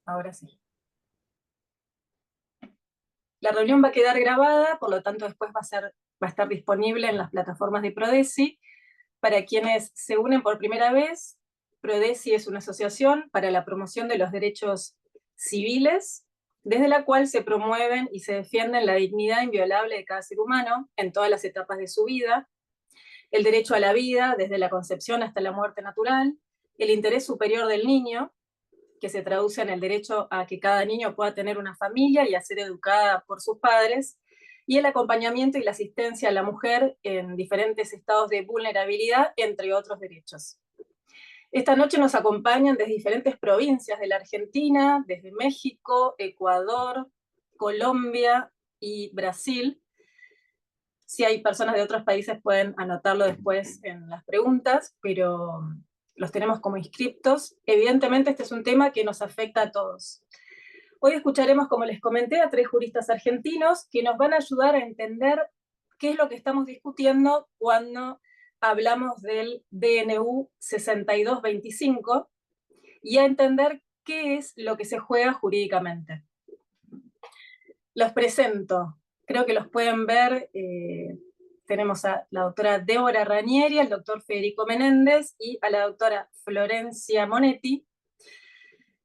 Ahora sí. La reunión va a quedar grabada, por lo tanto después va a estar disponible en las plataformas de Prodesi. Para quienes se unen por primera vez, Prodesi es una asociación para la promoción de los derechos civiles, desde la cual se promueven y se defienden la dignidad inviolable de cada ser humano en todas las etapas de su vida, el derecho a la vida, desde la concepción hasta la muerte natural, el interés superior del niño, que se traduce en el derecho a que cada niño pueda tener una familia y a ser educada por sus padres, y el acompañamiento y la asistencia a la mujer en diferentes estados de vulnerabilidad, entre otros derechos. Esta noche nos acompañan desde diferentes provincias de la Argentina, desde México, Ecuador, Colombia y Brasil. Si hay personas de otros países pueden anotarlo después en las preguntas, pero los tenemos como inscriptos. Evidentemente este es un tema que nos afecta a todos. Hoy escucharemos, como les comenté, a 3 juristas argentinos que nos van a ayudar a entender qué es lo que estamos discutiendo cuando hablamos del DNU 6225 y a entender qué es lo que se juega jurídicamente. Los presento, creo que los pueden ver. Tenemos a la doctora Débora Ranieri, al doctor Federico Menéndez y a la doctora Florencia Monetti.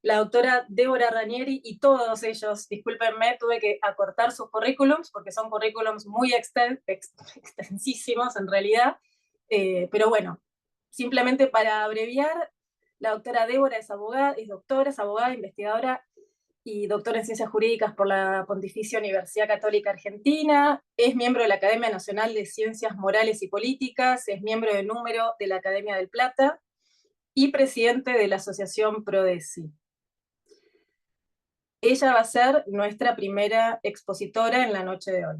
La doctora Débora Ranieri y todos ellos, discúlpenme, tuve que acortar sus currículums porque son currículums muy extensísimos en realidad, pero bueno, simplemente para abreviar, la doctora Débora es abogada, es doctora, es abogada, investigadora y doctora en Ciencias Jurídicas por la Pontificia Universidad Católica Argentina, es miembro de la Academia Nacional de Ciencias Morales y Políticas, es miembro de número de la Academia del Plata y presidente de la Asociación Prodesi. Ella va a ser nuestra primera expositora en la noche de hoy.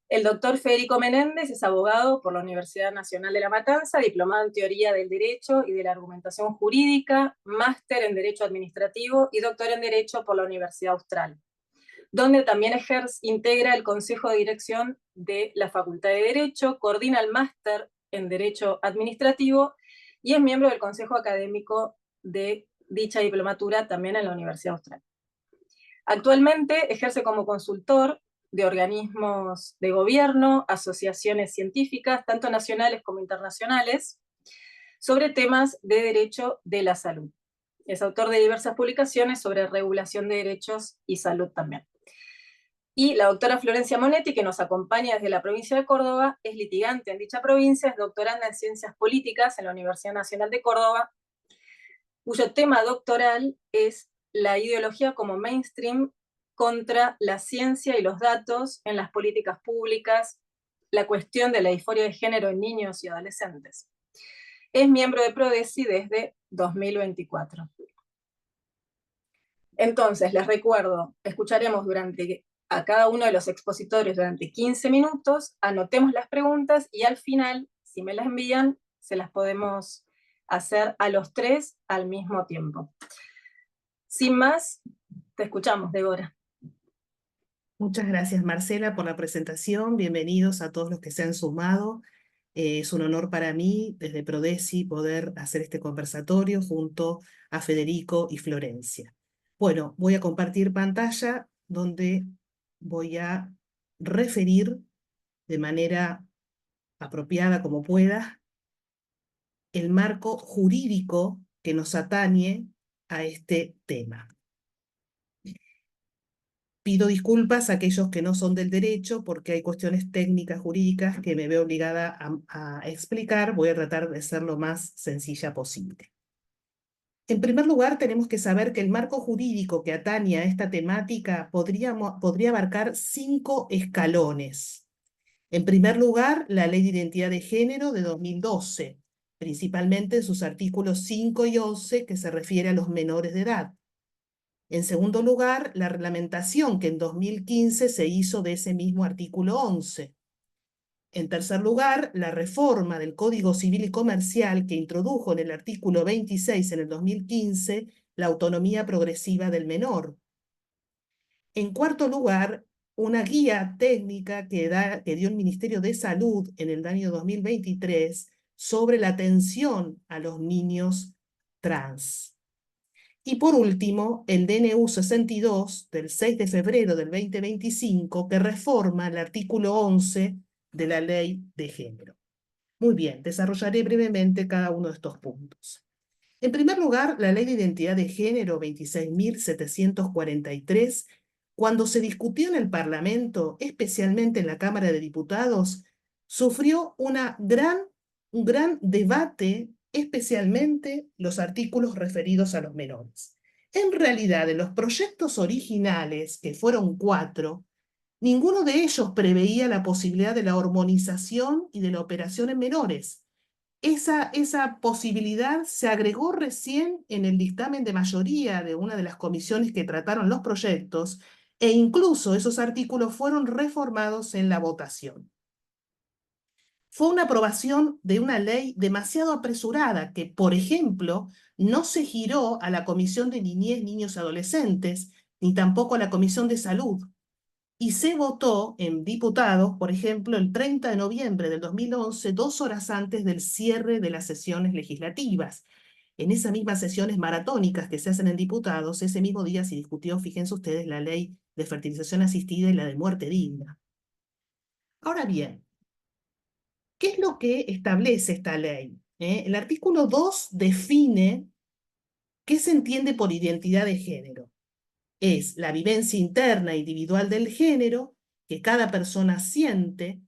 El doctor Federico Menéndez es abogado por la Universidad Nacional de La Matanza, diplomado en Teoría del Derecho y de la Argumentación Jurídica, máster en Derecho Administrativo y doctor en Derecho por la Universidad Austral, donde también integra el Consejo de Dirección de la Facultad de Derecho, coordina el máster en Derecho Administrativo y es miembro del Consejo Académico de dicha diplomatura también en la Universidad Austral. Actualmente ejerce como consultor de organismos de gobierno, asociaciones científicas, tanto nacionales como internacionales, sobre temas de derecho de la salud. Es autor de diversas publicaciones sobre regulación de derechos y salud también. Y la doctora Florencia Monetti, que nos acompaña desde la provincia de Córdoba, es litigante en dicha provincia, es doctoranda en Ciencias Políticas en la Universidad Nacional de Córdoba, cuyo tema doctoral es la ideología como mainstream contra la ciencia y los datos en las políticas públicas, la cuestión de la disforia de género en niños y adolescentes. Es miembro de Prodesi desde 2024. Entonces, les recuerdo, escucharemos a cada uno de los expositores durante 15 minutos, anotemos las preguntas y al final, si me las envían, se las podemos hacer a los 3 al mismo tiempo. Sin más, te escuchamos, Débora. Muchas gracias, Marcela, por la presentación. Bienvenidos a todos los que se han sumado. Es un honor para mí, desde Prodesi, poder hacer este conversatorio junto a Federico y Florencia. Bueno, voy a compartir pantalla donde voy a referir de manera apropiada como pueda el marco jurídico que nos atañe a este tema. Pido disculpas a aquellos que no son del derecho porque hay cuestiones técnicas, jurídicas que me veo obligada a explicar. Voy a tratar de ser lo más sencilla posible. En primer lugar, tenemos que saber que el marco jurídico que atañe a esta temática podría abarcar 5 escalones. En primer lugar, la Ley de Identidad de Género de 2012, principalmente en sus artículos 5 y 11, que se refiere a los menores de edad. En segundo lugar, la reglamentación que en 2015 se hizo de ese mismo artículo 11. En tercer lugar, la reforma del Código Civil y Comercial que introdujo en el artículo 26 en el 2015 la autonomía progresiva del menor. En cuarto lugar, una guía técnica que dio el Ministerio de Salud en el año 2023 sobre la atención a los niños trans. Y por último, el DNU 62 del 6 de febrero del 2025, que reforma el artículo 11 de la Ley de Género. Muy bien, desarrollaré brevemente cada uno de estos puntos. En primer lugar, la Ley de Identidad de Género 26.743, cuando se discutió en el Parlamento, especialmente en la Cámara de Diputados, sufrió un gran debate, especialmente los artículos referidos a los menores. En realidad, en los proyectos originales, que fueron 4, ninguno de ellos preveía la posibilidad de la hormonización y de la operación en menores. Esa posibilidad se agregó recién en el dictamen de mayoría de una de las comisiones que trataron los proyectos, e incluso esos artículos fueron reformados en la votación. Fue una aprobación de una ley demasiado apresurada que, por ejemplo, no se giró a la Comisión de Niñez, Niños y Adolescentes, ni tampoco a la Comisión de Salud, y se votó en diputados, por ejemplo, el 30 de noviembre del 2011, 2 horas antes del cierre de las sesiones legislativas. En esas mismas sesiones maratónicas que se hacen en diputados, ese mismo día se discutió, fíjense ustedes, la ley de fertilización asistida y la de muerte digna. Ahora bien, ¿qué es lo que establece esta ley? El artículo 2 define qué se entiende por identidad de género. Es la vivencia interna e individual del género que cada persona siente,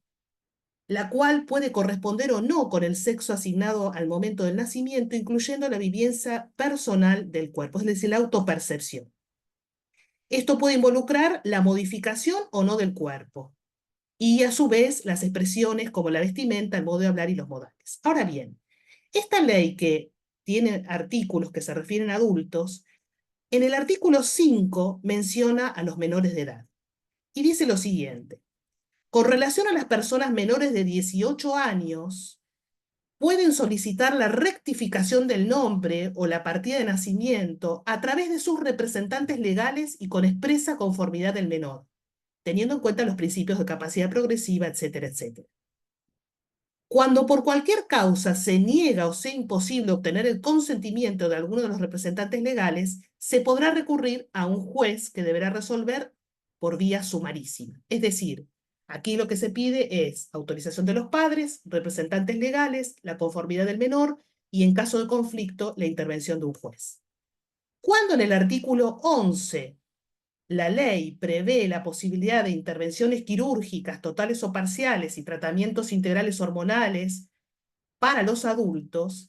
la cual puede corresponder o no con el sexo asignado al momento del nacimiento, incluyendo la vivencia personal del cuerpo, es decir, la autopercepción. Esto puede involucrar la modificación o no del cuerpo, y a su vez las expresiones como la vestimenta, el modo de hablar y los modales. Ahora bien, esta ley que tiene artículos que se refieren a adultos, en el artículo 5 menciona a los menores de edad, y dice lo siguiente: con relación a las personas menores de 18 años, pueden solicitar la rectificación del nombre o la partida de nacimiento a través de sus representantes legales y con expresa conformidad del menor, teniendo en cuenta los principios de capacidad progresiva, etcétera, etcétera. Cuando por cualquier causa se niega o sea imposible obtener el consentimiento de alguno de los representantes legales, se podrá recurrir a un juez que deberá resolver por vía sumarísima. Es decir, aquí lo que se pide es autorización de los padres, representantes legales, la conformidad del menor y, en caso de conflicto, la intervención de un juez. Cuando en el artículo 11 la ley prevé la posibilidad de intervenciones quirúrgicas totales o parciales y tratamientos integrales hormonales para los adultos,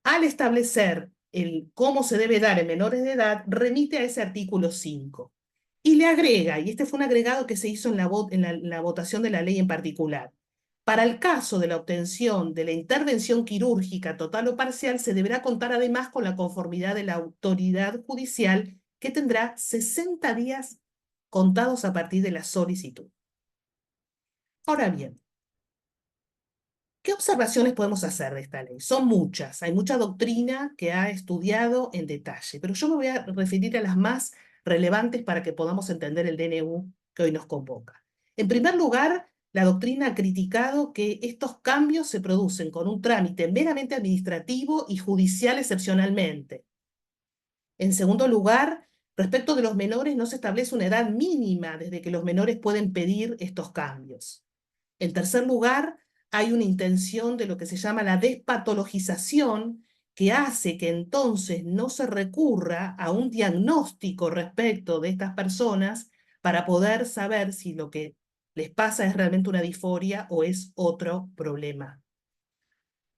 al establecer cómo se debe dar en menores de edad, remite a ese artículo 5. Y le agrega, y este fue un agregado que se hizo en la votación de la ley en particular: para el caso de la obtención de la intervención quirúrgica total o parcial, se deberá contar además con la conformidad de la autoridad judicial, que tendrá 60 días contados a partir de la solicitud. Ahora bien, ¿qué observaciones podemos hacer de esta ley? Son muchas, hay mucha doctrina que ha estudiado en detalle, pero yo me voy a referir a las más relevantes para que podamos entender el DNU que hoy nos convoca. En primer lugar, la doctrina ha criticado que estos cambios se producen con un trámite meramente administrativo y judicial excepcionalmente. En segundo lugar, respecto de los menores, no se establece una edad mínima desde que los menores pueden pedir estos cambios. En tercer lugar, hay una intención de lo que se llama la despatologización, que hace que entonces no se recurra a un diagnóstico respecto de estas personas para poder saber si lo que les pasa es realmente una disforia o es otro problema.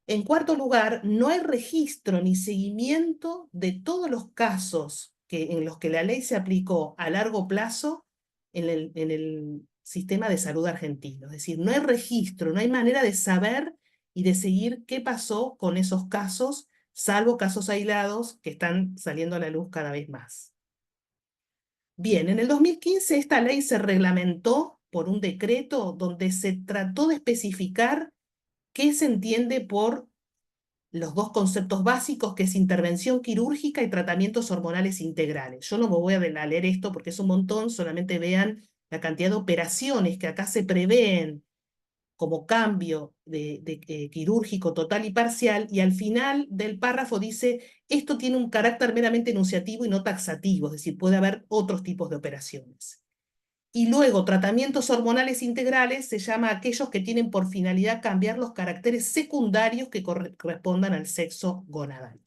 En cuarto lugar, no hay registro ni seguimiento de todos los casos en los que la ley se aplicó a largo plazo en el sistema de salud argentino. Es decir, no hay registro, no hay manera de saber y de seguir qué pasó con esos casos, salvo casos aislados que están saliendo a la luz cada vez más. Bien, en el 2015 esta ley se reglamentó por un decreto donde se trató de especificar qué se entiende por los dos conceptos básicos, que es intervención quirúrgica y tratamientos hormonales integrales. Yo no me voy a leer esto porque es un montón, solamente vean la cantidad de operaciones que acá se prevén como cambio quirúrgico total y parcial, y al final del párrafo dice, esto tiene un carácter meramente enunciativo y no taxativo, es decir, puede haber otros tipos de operaciones. Y luego, tratamientos hormonales integrales se llama a aquellos que tienen por finalidad cambiar los caracteres secundarios que correspondan al sexo gonadal.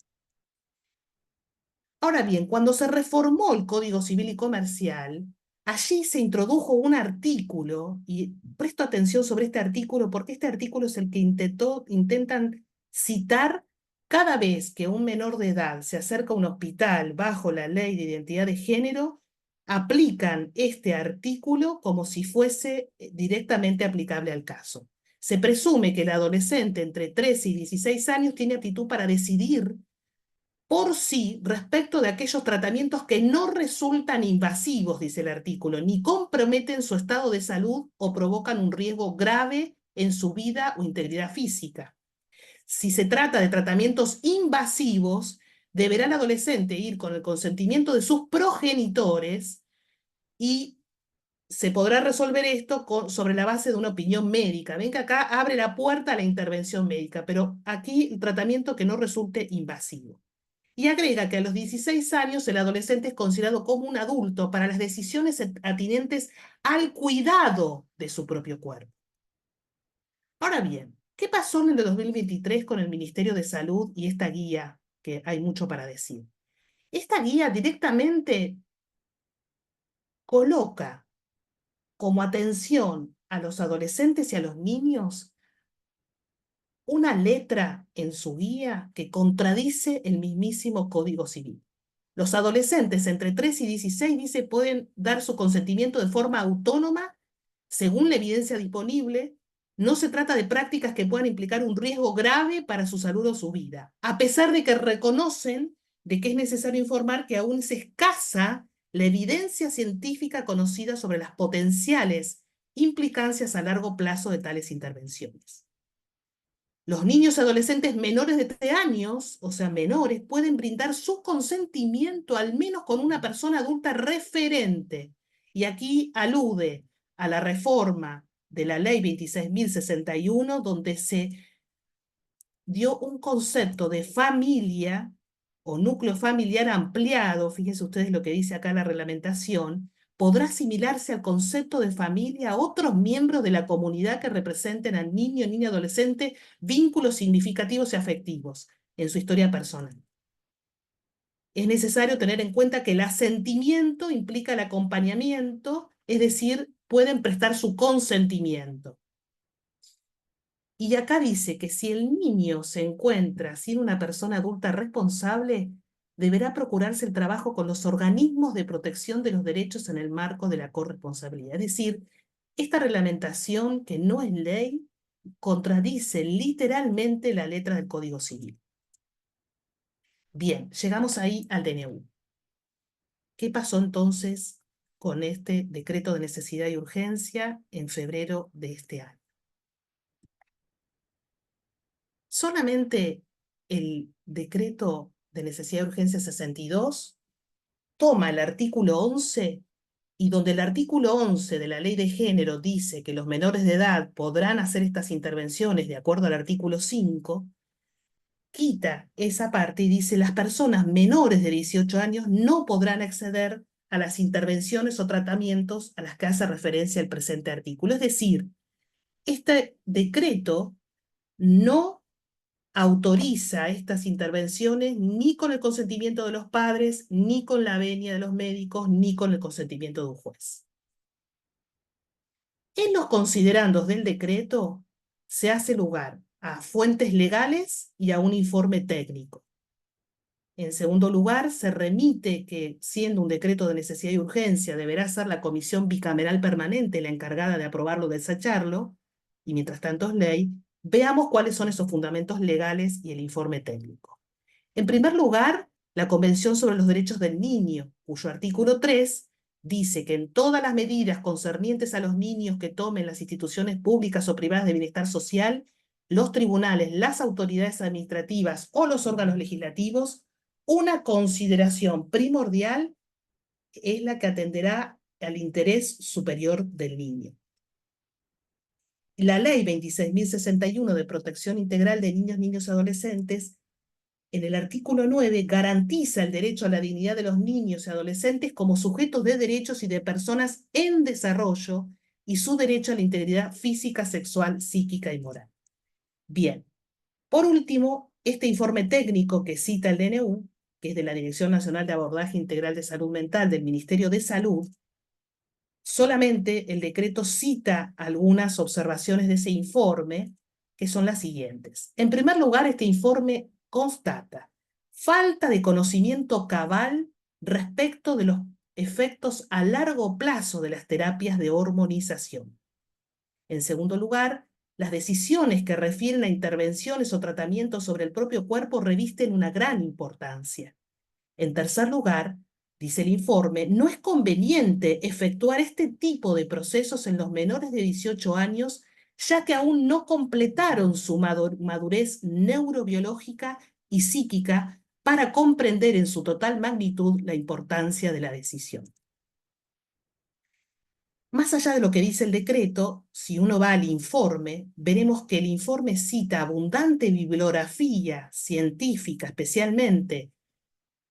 Ahora bien, cuando se reformó el Código Civil y Comercial, allí se introdujo un artículo, y presto atención sobre este artículo porque este artículo es el que intentan citar cada vez que un menor de edad se acerca a un hospital bajo la ley de identidad de género, aplican este artículo como si fuese directamente aplicable al caso. Se presume que el adolescente entre 13 y 16 años tiene aptitud para decidir por sí respecto de aquellos tratamientos que no resultan invasivos, dice el artículo, ni comprometen su estado de salud o provocan un riesgo grave en su vida o integridad física. Si se trata de tratamientos invasivos, deberá el adolescente ir con el consentimiento de sus progenitores y se podrá resolver esto sobre la base de una opinión médica. Ven que acá abre la puerta a la intervención médica, pero aquí el tratamiento que no resulte invasivo. Y agrega que a los 16 años el adolescente es considerado como un adulto para las decisiones atinentes al cuidado de su propio cuerpo. Ahora bien, ¿qué pasó en el 2023 con el Ministerio de Salud y esta guía, que hay mucho para decir? Esta guía directamente coloca como atención a los adolescentes y a los niños una letra en su guía que contradice el mismísimo Código Civil. Los adolescentes entre 3 y 16, dice, pueden dar su consentimiento de forma autónoma según la evidencia disponible. No se trata de prácticas que puedan implicar un riesgo grave para su salud o su vida, a pesar de que reconocen de que es necesario informar que aún es escasa la evidencia científica conocida sobre las potenciales implicancias a largo plazo de tales intervenciones. Los niños y adolescentes menores de 13 años, o sea, menores, pueden brindar su consentimiento al menos con una persona adulta referente. Y aquí alude a la reforma de la ley 26.061, donde se dio un concepto de familia o núcleo familiar ampliado, fíjense ustedes lo que dice acá la reglamentación, podrá asimilarse al concepto de familia a otros miembros de la comunidad que representen al niño, niña, adolescente, vínculos significativos y afectivos en su historia personal. Es necesario tener en cuenta que el asentimiento implica el acompañamiento, es decir, pueden prestar su consentimiento. Y acá dice que si el niño se encuentra sin una persona adulta responsable, deberá procurarse el trabajo con los organismos de protección de los derechos en el marco de la corresponsabilidad. Es decir, esta reglamentación, que no es ley, contradice literalmente la letra del Código Civil. Bien, llegamos ahí al DNU. ¿Qué pasó entonces con este decreto de necesidad y urgencia en febrero de este año? Solamente el decreto de necesidad de urgencia 62 toma el artículo 11 y donde el artículo 11 de la ley de género dice que los menores de edad podrán hacer estas intervenciones de acuerdo al artículo 5, quita esa parte y dice las personas menores de 18 años no podrán acceder a las intervenciones o tratamientos a las que hace referencia el presente artículo. Es decir, este decreto no autoriza estas intervenciones ni con el consentimiento de los padres, ni con la venia de los médicos, ni con el consentimiento de un juez. En los considerandos del decreto se hace lugar a fuentes legales y a un informe técnico. En segundo lugar, se remite que, siendo un decreto de necesidad y urgencia, deberá ser la comisión bicameral permanente la encargada de aprobarlo o desecharlo, y mientras tanto es ley. Veamos cuáles son esos fundamentos legales y el informe técnico. En primer lugar, la Convención sobre los Derechos del Niño, cuyo artículo 3 dice que en todas las medidas concernientes a los niños que tomen las instituciones públicas o privadas de bienestar social, los tribunales, las autoridades administrativas o los órganos legislativos, una consideración primordial es la que atenderá al interés superior del niño. la ley 26.061 de protección integral de niños, niñas y adolescentes, en el artículo 9, garantiza el derecho a la dignidad de los niños y adolescentes como sujetos de derechos y de personas en desarrollo y su derecho a la integridad física, sexual, psíquica y moral. Bien, por último, este informe técnico que cita el DNU, que es de la Dirección Nacional de Abordaje Integral de Salud Mental del Ministerio de Salud, solamente el decreto cita algunas observaciones de ese informe, que son las siguientes. En primer lugar, este informe constata falta de conocimiento cabal respecto de los efectos a largo plazo de las terapias de hormonización. En segundo lugar, las decisiones que refieren a intervenciones o tratamientos sobre el propio cuerpo revisten una gran importancia. En tercer lugar, dice el informe, no es conveniente efectuar este tipo de procesos en los menores de 18 años, ya que aún no completaron su madurez neurobiológica y psíquica para comprender en su total magnitud la importancia de la decisión. Más allá de lo que dice el decreto, si uno va al informe, veremos que el informe cita abundante bibliografía científica, especialmente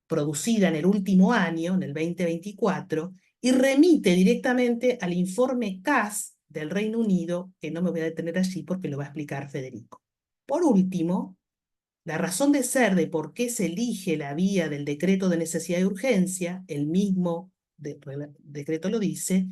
producida en el último año, en el 2024, y remite directamente al informe CAS del Reino Unido, que no me voy a detener allí porque lo va a explicar Federico. Por último, la razón de ser de por qué se elige la vía del decreto de necesidad y urgencia, el mismo decreto lo dice,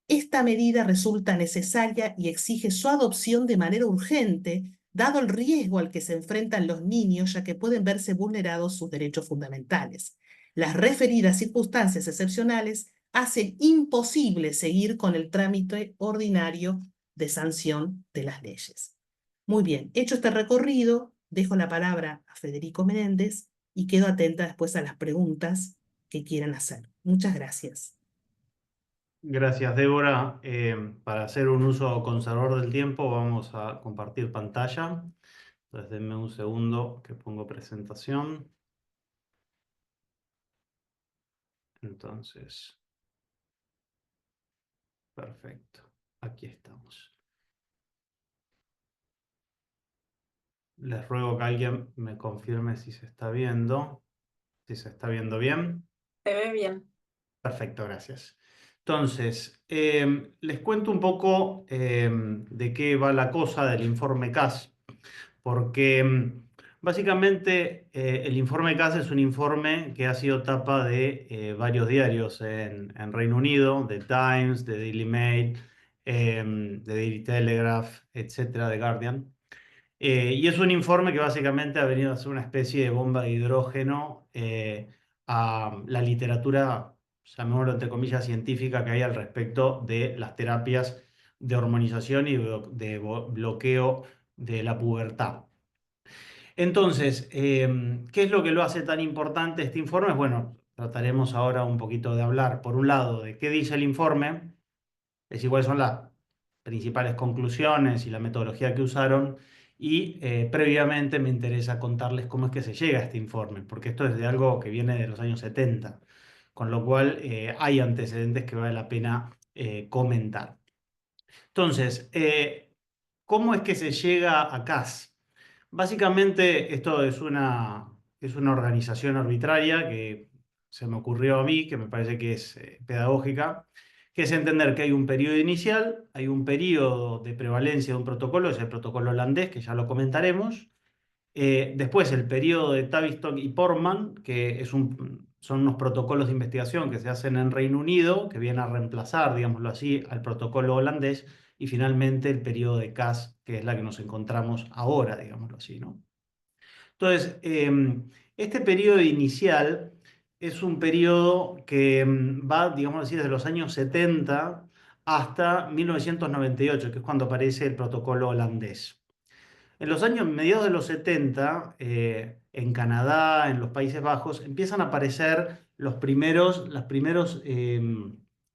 esta medida resulta necesaria y exige su adopción de manera urgente, dado el riesgo al que se enfrentan los niños, ya que pueden verse vulnerados sus derechos fundamentales. Las referidas circunstancias excepcionales hacen imposible seguir con el trámite ordinario de sanción de las leyes. Muy bien, hecho este recorrido, dejo la palabra a Federico Menéndez y quedo atenta después a las preguntas que quieran hacer. Muchas gracias. Gracias, Débora. Para hacer un uso conservador del tiempo, vamos a compartir pantalla. Entonces, denme un segundo que pongo presentación. Entonces, perfecto. Aquí estamos. Les ruego que alguien me confirme si se está viendo. Si se está viendo bien. Se ve bien. Perfecto, gracias. Entonces, les cuento un poco de qué va la cosa del informe CAS, porque básicamente el informe CAS es un informe que ha sido tapa de varios diarios en Reino Unido, The Times, The Daily Mail, The Daily Telegraph, etcétera, The Guardian. Y es un informe que básicamente ha venido a ser una especie de bomba de hidrógeno a la literatura, llamémoslo entre comillas, científica que hay al respecto de las terapias de hormonización y de bloqueo de la pubertad. Entonces, ¿qué es lo que lo hace tan importante este informe? Bueno, trataremos ahora un poquito de hablar, por un lado, de qué dice el informe, es decir, cuáles son las principales conclusiones y la metodología que usaron, y previamente me interesa contarles cómo es que se llega a este informe, porque esto es de algo que viene de los años 70, con lo cual hay antecedentes que vale la pena comentar. Entonces, ¿cómo es que se llega a CAS? Básicamente esto es una organización arbitraria que se me ocurrió a mí, que me parece que es pedagógica, que es entender que hay un periodo inicial, hay un periodo de prevalencia de un protocolo, es el protocolo holandés, que ya lo comentaremos. Después el periodo de Tavistock y Portman, que son unos protocolos de investigación que se hacen en Reino Unido, que vienen a reemplazar, digámoslo así, al protocolo holandés. Y finalmente el periodo de CAS, que es la que nos encontramos ahora, digámoslo así, ¿no? Entonces, este periodo inicial es un periodo que va, digamos así, desde los años 70 hasta 1998, que es cuando aparece el protocolo holandés. En los años mediados de los 70, en Canadá, en los Países Bajos, empiezan a aparecer los primeros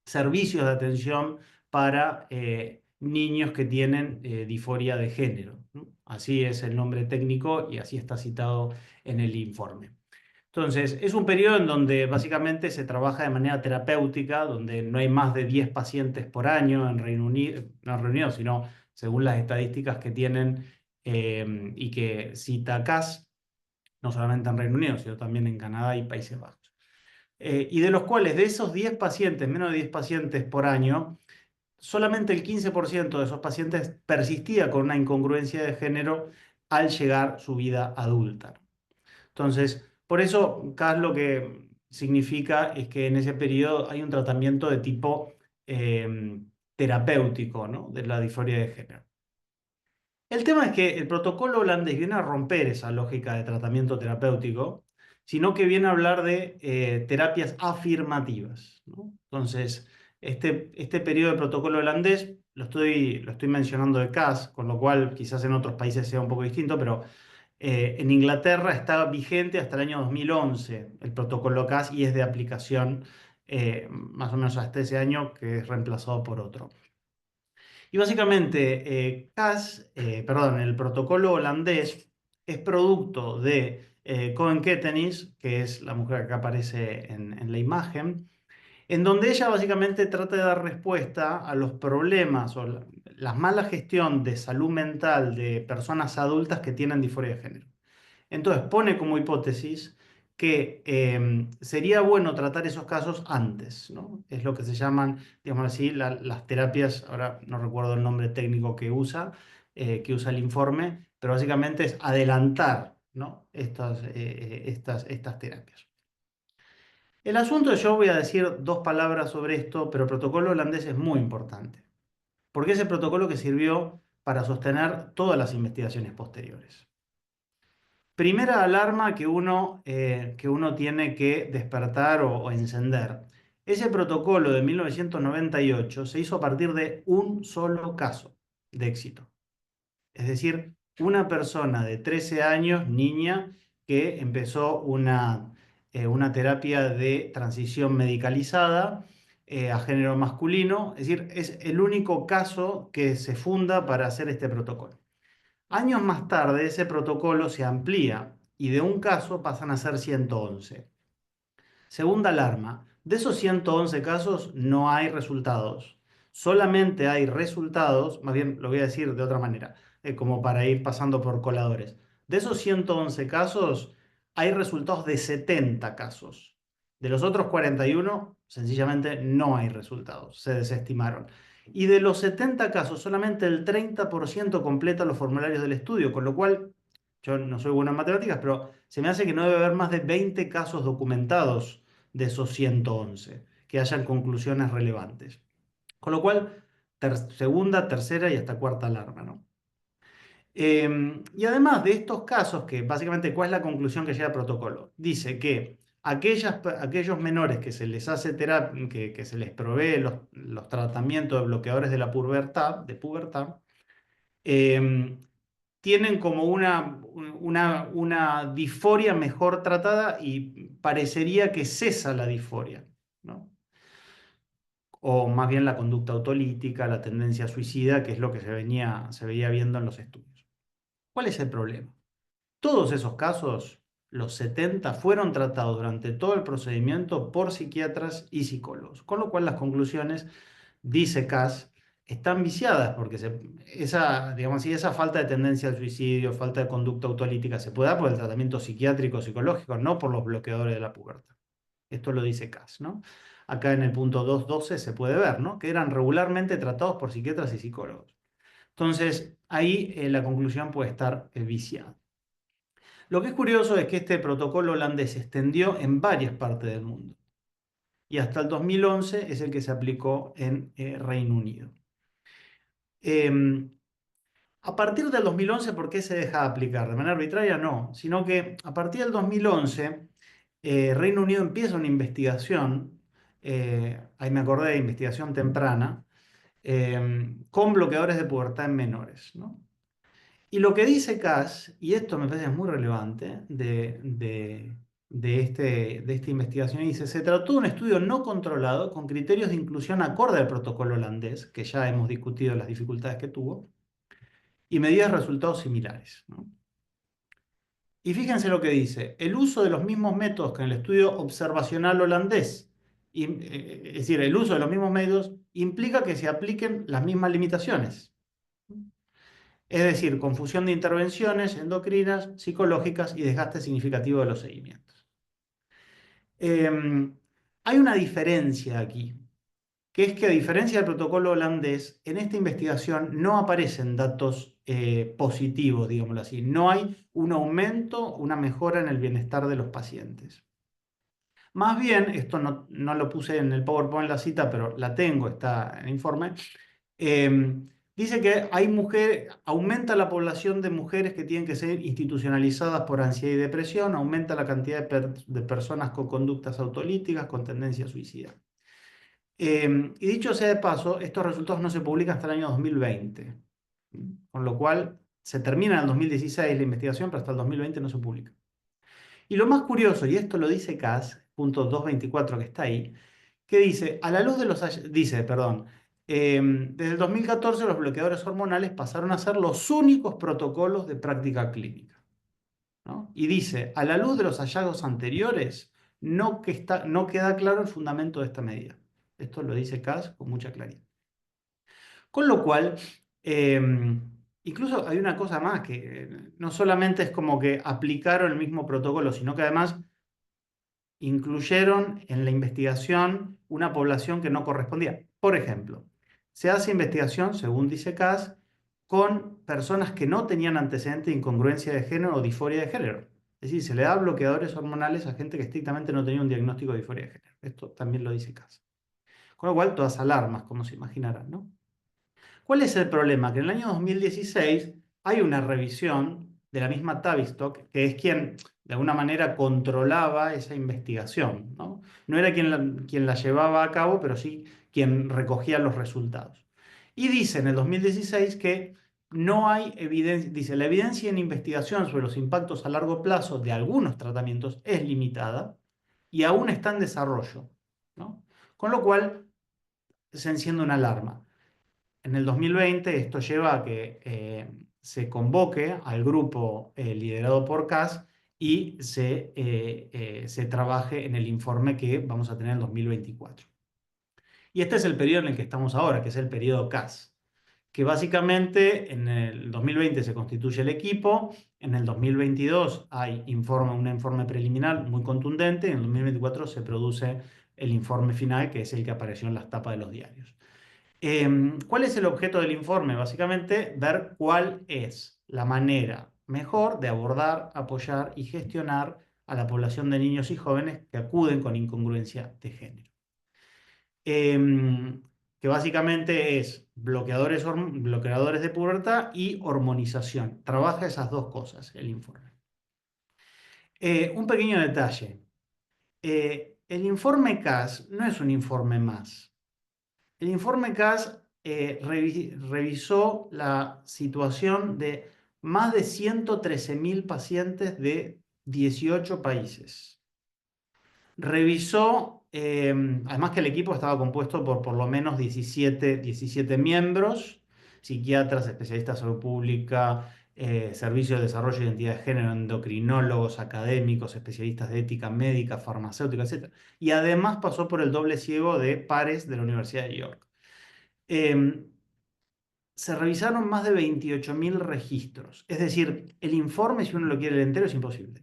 servicios de atención para niños que tienen disforia de género, ¿no? Así es el nombre técnico y así está citado en el informe. Entonces, es un periodo en donde básicamente se trabaja de manera terapéutica, donde no hay más de 10 pacientes por año en Reino Unido, no en Reino Unido, sino según las estadísticas que tienen y que cita CAS, no solamente en Reino Unido, sino también en Canadá y Países Bajos. Y de los cuales, de esos 10 pacientes, menos de 10 pacientes por año, solamente el 15% de esos pacientes persistía con una incongruencia de género al llegar su vida adulta. Entonces, por eso CAS lo que significa es que en ese periodo hay un tratamiento de tipo terapéutico, ¿no?, de la disforia de género. El tema es que el protocolo holandés viene a romper esa lógica de tratamiento terapéutico, sino que viene a hablar de terapias afirmativas, ¿no? Entonces, este periodo del protocolo holandés lo estoy mencionando de CAS, con lo cual quizás en otros países sea un poco distinto, pero en Inglaterra está vigente hasta el año 2011 el protocolo CAS y es de aplicación más o menos hasta ese año, que es reemplazado por otro. Y básicamente, el protocolo holandés es producto de Koen Kettenis, que es la mujer que aparece en la imagen, en donde ella básicamente trata de dar respuesta a los problemas o la mala gestión de salud mental de personas adultas que tienen disforia de género. Entonces pone como hipótesis que sería bueno tratar esos casos antes, ¿no? Es lo que se llaman, digamos así, las terapias, ahora no recuerdo el nombre técnico que usa el informe, pero básicamente es adelantar, ¿no?, estas terapias. El asunto, yo voy a decir 2 palabras sobre esto, pero el protocolo holandés es muy importante, porque es el protocolo que sirvió para sostener todas las investigaciones posteriores. Primera alarma que uno tiene que despertar o encender. Ese protocolo de 1998 se hizo a partir de un solo caso de éxito. Es decir, una persona de 13 años, niña, que empezó una terapia de transición medicalizada a género masculino. Es decir, es el único caso que se funda para hacer este protocolo. Años más tarde, ese protocolo se amplía y de un caso pasan a ser 111. Segunda alarma, de esos 111 casos no hay resultados. Solamente hay resultados, más bien lo voy a decir de otra manera, como para ir pasando por coladores. De esos 111 casos, hay resultados de 70 casos. De los otros 41, sencillamente no hay resultados, se desestimaron. Y de los 70 casos, solamente el 30% completa los formularios del estudio, con lo cual, yo no soy bueno en matemáticas, pero se me hace que no debe haber más de 20 casos documentados de esos 111, que hayan conclusiones relevantes. Con lo cual, segunda, tercera y hasta cuarta alarma, ¿no? Y además de estos casos, que básicamente, ¿cuál es la conclusión que llega al protocolo? Dice que aquellos menores que se les hace terapia, que se les provee los tratamientos de bloqueadores de la pubertad, tienen como una disforia mejor tratada y parecería que cesa la disforia, ¿no? O más bien la conducta autolítica, la tendencia suicida, que es lo que se veía viendo en los estudios. ¿Cuál es el problema? Todos esos casos, los 70, fueron tratados durante todo el procedimiento por psiquiatras y psicólogos, con lo cual las conclusiones, dice CAS, están viciadas, porque esa falta de tendencia al suicidio, falta de conducta autolítica, se puede dar por el tratamiento psiquiátrico o psicológico, no por los bloqueadores de la pubertad. Esto lo dice CAS, ¿no? Acá en el punto 2.12 se puede ver, ¿no?, que eran regularmente tratados por psiquiatras y psicólogos. Entonces, ahí la conclusión puede estar viciada. Lo que es curioso es que este protocolo holandés se extendió en varias partes del mundo y hasta el 2011 es el que se aplicó en Reino Unido. A partir del 2011, ¿por qué se deja de aplicar? ¿De manera arbitraria? No, sino que a partir del 2011 Reino Unido empieza una investigación, ahí me acordé de investigación temprana, con bloqueadores de pubertad en menores, ¿no? Y lo que dice CAS, y esto me parece muy relevante de esta investigación, dice: se trató de un estudio no controlado con criterios de inclusión acorde al protocolo holandés, que ya hemos discutido las dificultades que tuvo, y medidas de resultados similares, ¿no? Y fíjense lo que dice: el uso de los mismos métodos que en el estudio observacional holandés, es decir, el uso de los mismos métodos implica que se apliquen las mismas limitaciones. Es decir, confusión de intervenciones endocrinas, psicológicas y desgaste significativo de los seguimientos. Hay una diferencia aquí, que es que a diferencia del protocolo holandés, en esta investigación no aparecen datos positivos, digámoslo así. No hay un aumento, una mejora en el bienestar de los pacientes. Más bien, esto no lo puse en el PowerPoint la cita, pero la tengo, está en el informe. Dice que aumenta la población de mujeres que tienen que ser institucionalizadas por ansiedad y depresión, aumenta la cantidad de personas con conductas autolíticas, con tendencia suicida. Y dicho sea de paso, estos resultados no se publican hasta el año 2020, con lo cual se termina en el 2016 la investigación, pero hasta el 2020 no se publica. Y lo más curioso, y esto lo dice CAS, punto 224 que está ahí, que dice, a la luz de desde el 2014 los bloqueadores hormonales pasaron a ser los únicos protocolos de práctica clínica, ¿no? Y dice, a la luz de los hallazgos anteriores, no queda claro el fundamento de esta medida. Esto lo dice CAS con mucha claridad. Con lo cual, incluso hay una cosa más, que no solamente es como que aplicaron el mismo protocolo, sino que además incluyeron en la investigación una población que no correspondía. Por ejemplo, se hace investigación, según dice CAS, con personas que no tenían antecedentes de incongruencia de género o disforia de género. Es decir, se le da bloqueadores hormonales a gente que estrictamente no tenía un diagnóstico de disforia de género. Esto también lo dice CAS. Con lo cual, todas alarmas, como se imaginarán, ¿no? ¿Cuál es el problema? Que en el año 2016 hay una revisión de la misma Tavistock, que es quien de alguna manera controlaba esa investigación, ¿no? No era quien la llevaba a cabo, pero sí quien recogía los resultados. Y dice en el 2016 que no hay evidencia, dice, la evidencia en investigación sobre los impactos a largo plazo de algunos tratamientos es limitada y aún está en desarrollo, ¿no? Con lo cual se enciende una alarma. En el 2020 esto lleva a que se convoque al grupo liderado por CAS y se trabaje en el informe que vamos a tener en 2024. Y este es el periodo en el que estamos ahora, que es el periodo CAS, que básicamente en el 2020 se constituye el equipo, en el 2022 hay un informe preliminar muy contundente, y en el 2024 se produce el informe final, que es el que apareció en las tapas de los diarios. ¿Cuál es el objeto del informe? Básicamente, ver cuál es la manera mejor de abordar, apoyar y gestionar a la población de niños y jóvenes que acuden con incongruencia de género. Que básicamente es bloqueadores de pubertad y hormonización. Trabaja esas dos cosas el informe. Un pequeño detalle. El informe CAS no es un informe más. El informe CAS revisó la situación de más de 113.000 pacientes de 18 países. Revisó, además que el equipo estaba compuesto por lo menos 17 miembros, psiquiatras, especialistas en salud pública, servicios de desarrollo de identidad de género, endocrinólogos, académicos, especialistas de ética médica, farmacéutica, etc. Y además pasó por el doble ciego de pares de la Universidad de York. Se revisaron más de 28.000 registros. Es decir, el informe, si uno lo quiere leer entero, es imposible.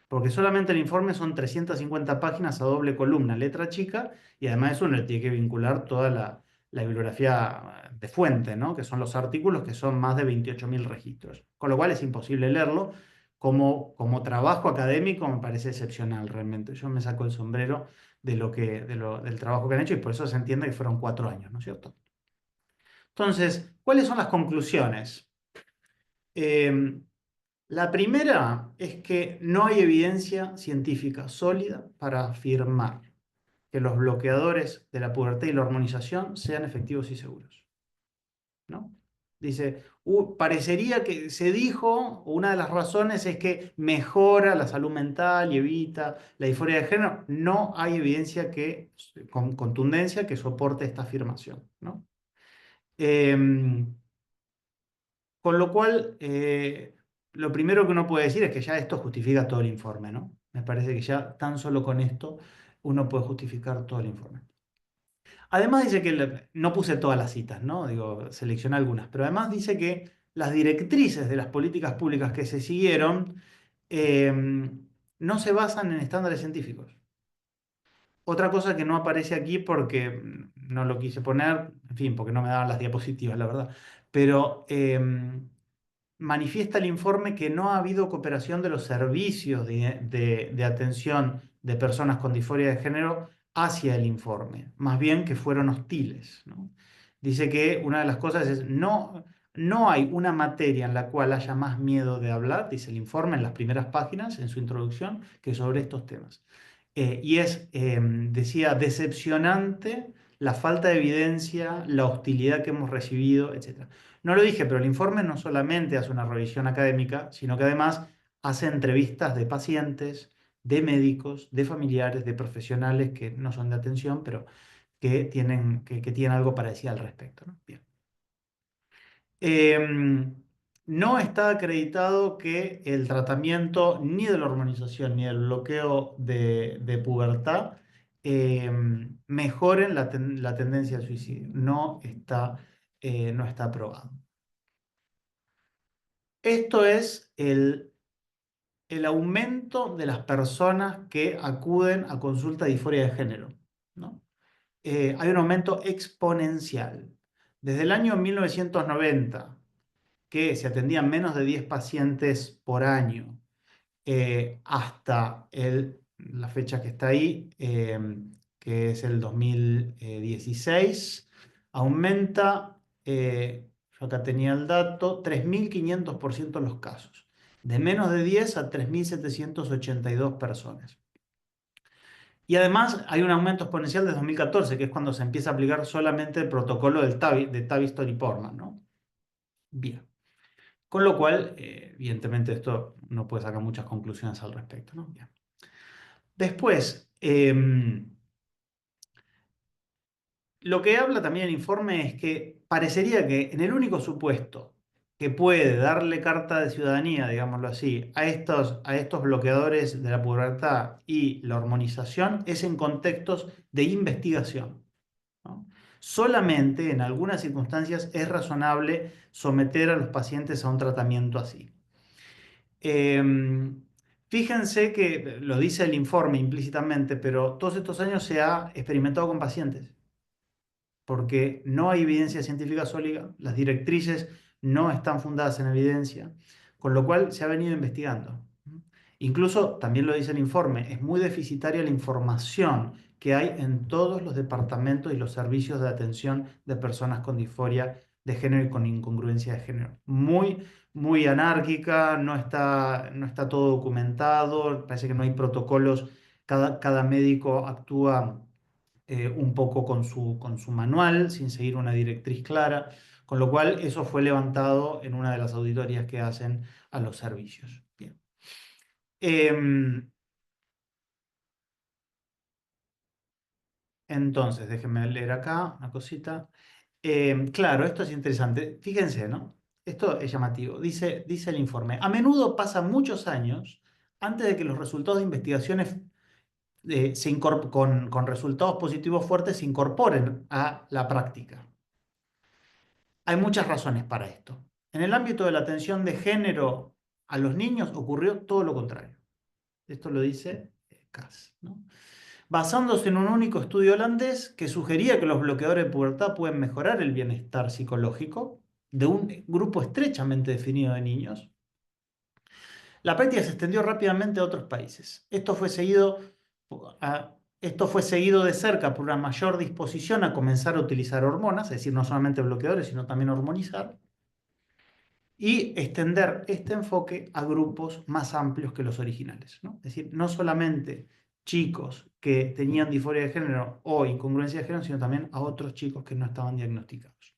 Porque solamente el informe son 350 páginas a doble columna, letra chica, y además eso uno le tiene que vincular toda la bibliografía de fuente, ¿no? Que son los artículos, que son más de 28.000 registros. Con lo cual es imposible leerlo. Como trabajo académico me parece excepcional realmente. Yo me saco el sombrero del trabajo que han hecho y por eso se entiende que fueron 4 años, ¿no es cierto? Entonces, ¿cuáles son las conclusiones? La primera es que no hay evidencia científica sólida para afirmar que los bloqueadores de la pubertad y la hormonización sean efectivos y seguros, ¿no? Dice, parecería que se dijo, una de las razones es que mejora la salud mental y evita la disforia de género. No hay evidencia con contundencia que soporte esta afirmación, ¿no? Con lo cual, lo primero que uno puede decir es que ya esto justifica todo el informe, ¿no? Me parece que ya tan solo con esto uno puede justificar todo el informe. Además dice que, no puse todas las citas, ¿no? Digo, seleccioné algunas, pero además dice que las directrices de las políticas públicas que se siguieron no se basan en estándares científicos. Otra cosa que no aparece aquí porque no lo quise poner, en fin, porque no me daban las diapositivas, la verdad, pero manifiesta el informe que no ha habido cooperación de los servicios de atención de personas con disforia de género hacia el informe, más bien que fueron hostiles, ¿no? Dice que una de las cosas es no hay una materia en la cual haya más miedo de hablar, dice el informe en las primeras páginas, en su introducción, que sobre estos temas. Y decía, decepcionante la falta de evidencia, la hostilidad que hemos recibido, etc. No lo dije, pero el informe no solamente hace una revisión académica, sino que además hace entrevistas de pacientes, de médicos, de familiares, de profesionales que no son de atención, pero que tienen algo para decir al respecto, ¿no? Bien. No está acreditado que el tratamiento ni de la hormonización ni del bloqueo de pubertad mejoren la tendencia al suicidio. No está aprobado. Esto es el aumento de las personas que acuden a consulta de disforia de género, ¿no? Hay un aumento exponencial. Desde el año 1990, que se atendían menos de 10 pacientes por año, hasta la fecha que está ahí, que es el 2016, aumenta, yo acá tenía el dato, 3.500% los casos, de menos de 10 a 3.782 personas. Y además hay un aumento exponencial desde 2014, que es cuando se empieza a aplicar solamente el protocolo de Tavistock y Portman, ¿no? Bien. Con lo cual, evidentemente, esto no puede sacar muchas conclusiones al respecto, ¿no? Bien. Después, lo que habla también el informe es que parecería que en el único supuesto que puede darle carta de ciudadanía, digámoslo así, a estos bloqueadores de la pubertad y la hormonización es en contextos de investigación, ¿no? Solamente en algunas circunstancias es razonable someter a los pacientes a un tratamiento así. Fíjense que lo dice el informe implícitamente, pero todos estos años se ha experimentado con pacientes, porque no hay evidencia científica sólida, las directrices no están fundadas en evidencia, con lo cual se ha venido investigando. Incluso, también lo dice el informe, es muy deficitaria la información que hay en todos los departamentos y los servicios de atención de personas con disforia de género y con incongruencia de género. Muy anárquica, no está todo documentado, parece que no hay protocolos, cada médico actúa un poco con su manual, sin seguir una directriz clara, con lo cual eso fue levantado en una de las auditorías que hacen a los servicios. Bien. Entonces, déjenme leer acá una cosita. Claro, esto es interesante. Fíjense, ¿no? Esto es llamativo. Dice el informe, a menudo pasan muchos años antes de que los resultados de investigaciones con resultados positivos fuertes se incorporen a la práctica. Hay muchas razones para esto. En el ámbito de la atención de género a los niños ocurrió todo lo contrario. Esto lo dice Cass, ¿no? Basándose en un único estudio holandés que sugería que los bloqueadores de pubertad pueden mejorar el bienestar psicológico de un grupo estrechamente definido de niños, la práctica se extendió rápidamente a otros países. Esto fue seguido de cerca por una mayor disposición a comenzar a utilizar hormonas, es decir, no solamente bloqueadores, sino también hormonizar, y extender este enfoque a grupos más amplios que los originales, ¿no? Es decir, no solamente chicos que tenían disforia de género o incongruencia de género, sino también a otros chicos que no estaban diagnosticados.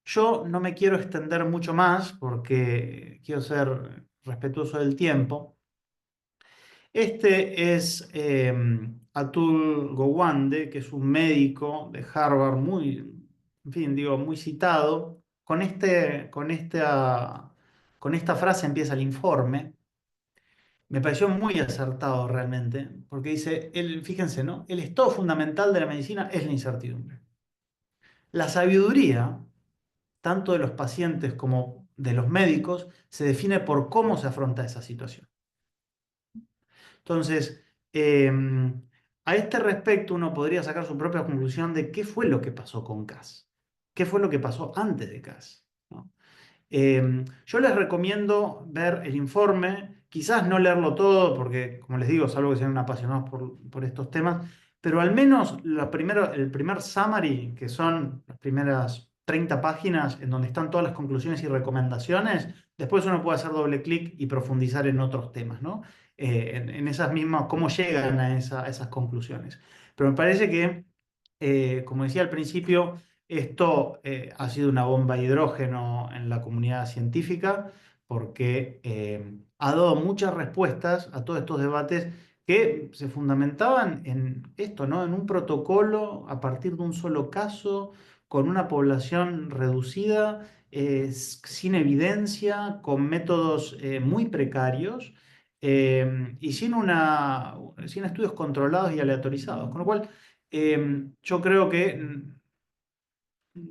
Yo no me quiero extender mucho más porque quiero ser respetuoso del tiempo. Este es Atul Gowande, que es un médico de Harvard muy citado. Con esta frase empieza el informe. Me pareció muy acertado realmente, porque dice, fíjense, ¿no? El estado fundamental de la medicina es la incertidumbre. La sabiduría, tanto de los pacientes como de los médicos, se define por cómo se afronta esa situación. Entonces, a este respecto uno podría sacar su propia conclusión de qué fue lo que pasó con Cass, qué fue lo que pasó antes de Cass, ¿no? Yo les recomiendo ver el informe, quizás no leerlo todo, porque como les digo, salvo que sean apasionados por estos temas, pero al menos el primer summary, que son las primeras 30 páginas, en donde están todas las conclusiones y recomendaciones, después uno puede hacer doble clic y profundizar en otros temas, ¿no? En esas mismas, cómo llegan a esas conclusiones. Pero me parece que, como decía al principio, esto ha sido una bomba de hidrógeno en la comunidad científica porque ha dado muchas respuestas a todos estos debates que se fundamentaban en esto, ¿no? En un protocolo a partir de un solo caso, con una población reducida, sin evidencia, con métodos muy precarios y sin estudios controlados y aleatorizados. Con lo cual, yo creo que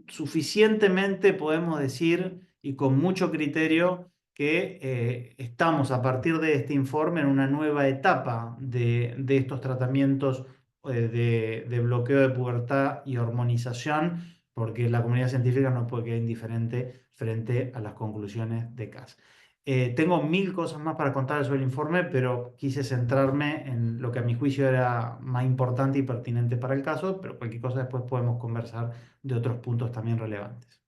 suficientemente podemos decir y con mucho criterio que estamos a partir de este informe en una nueva etapa de estos tratamientos de bloqueo de pubertad y hormonización, porque la comunidad científica no puede quedar indiferente frente a las conclusiones de Cass. Tengo 1000 cosas más para contar sobre el informe, pero quise centrarme en lo que a mi juicio era más importante y pertinente para el caso, pero cualquier cosa después podemos conversar de otros puntos también relevantes.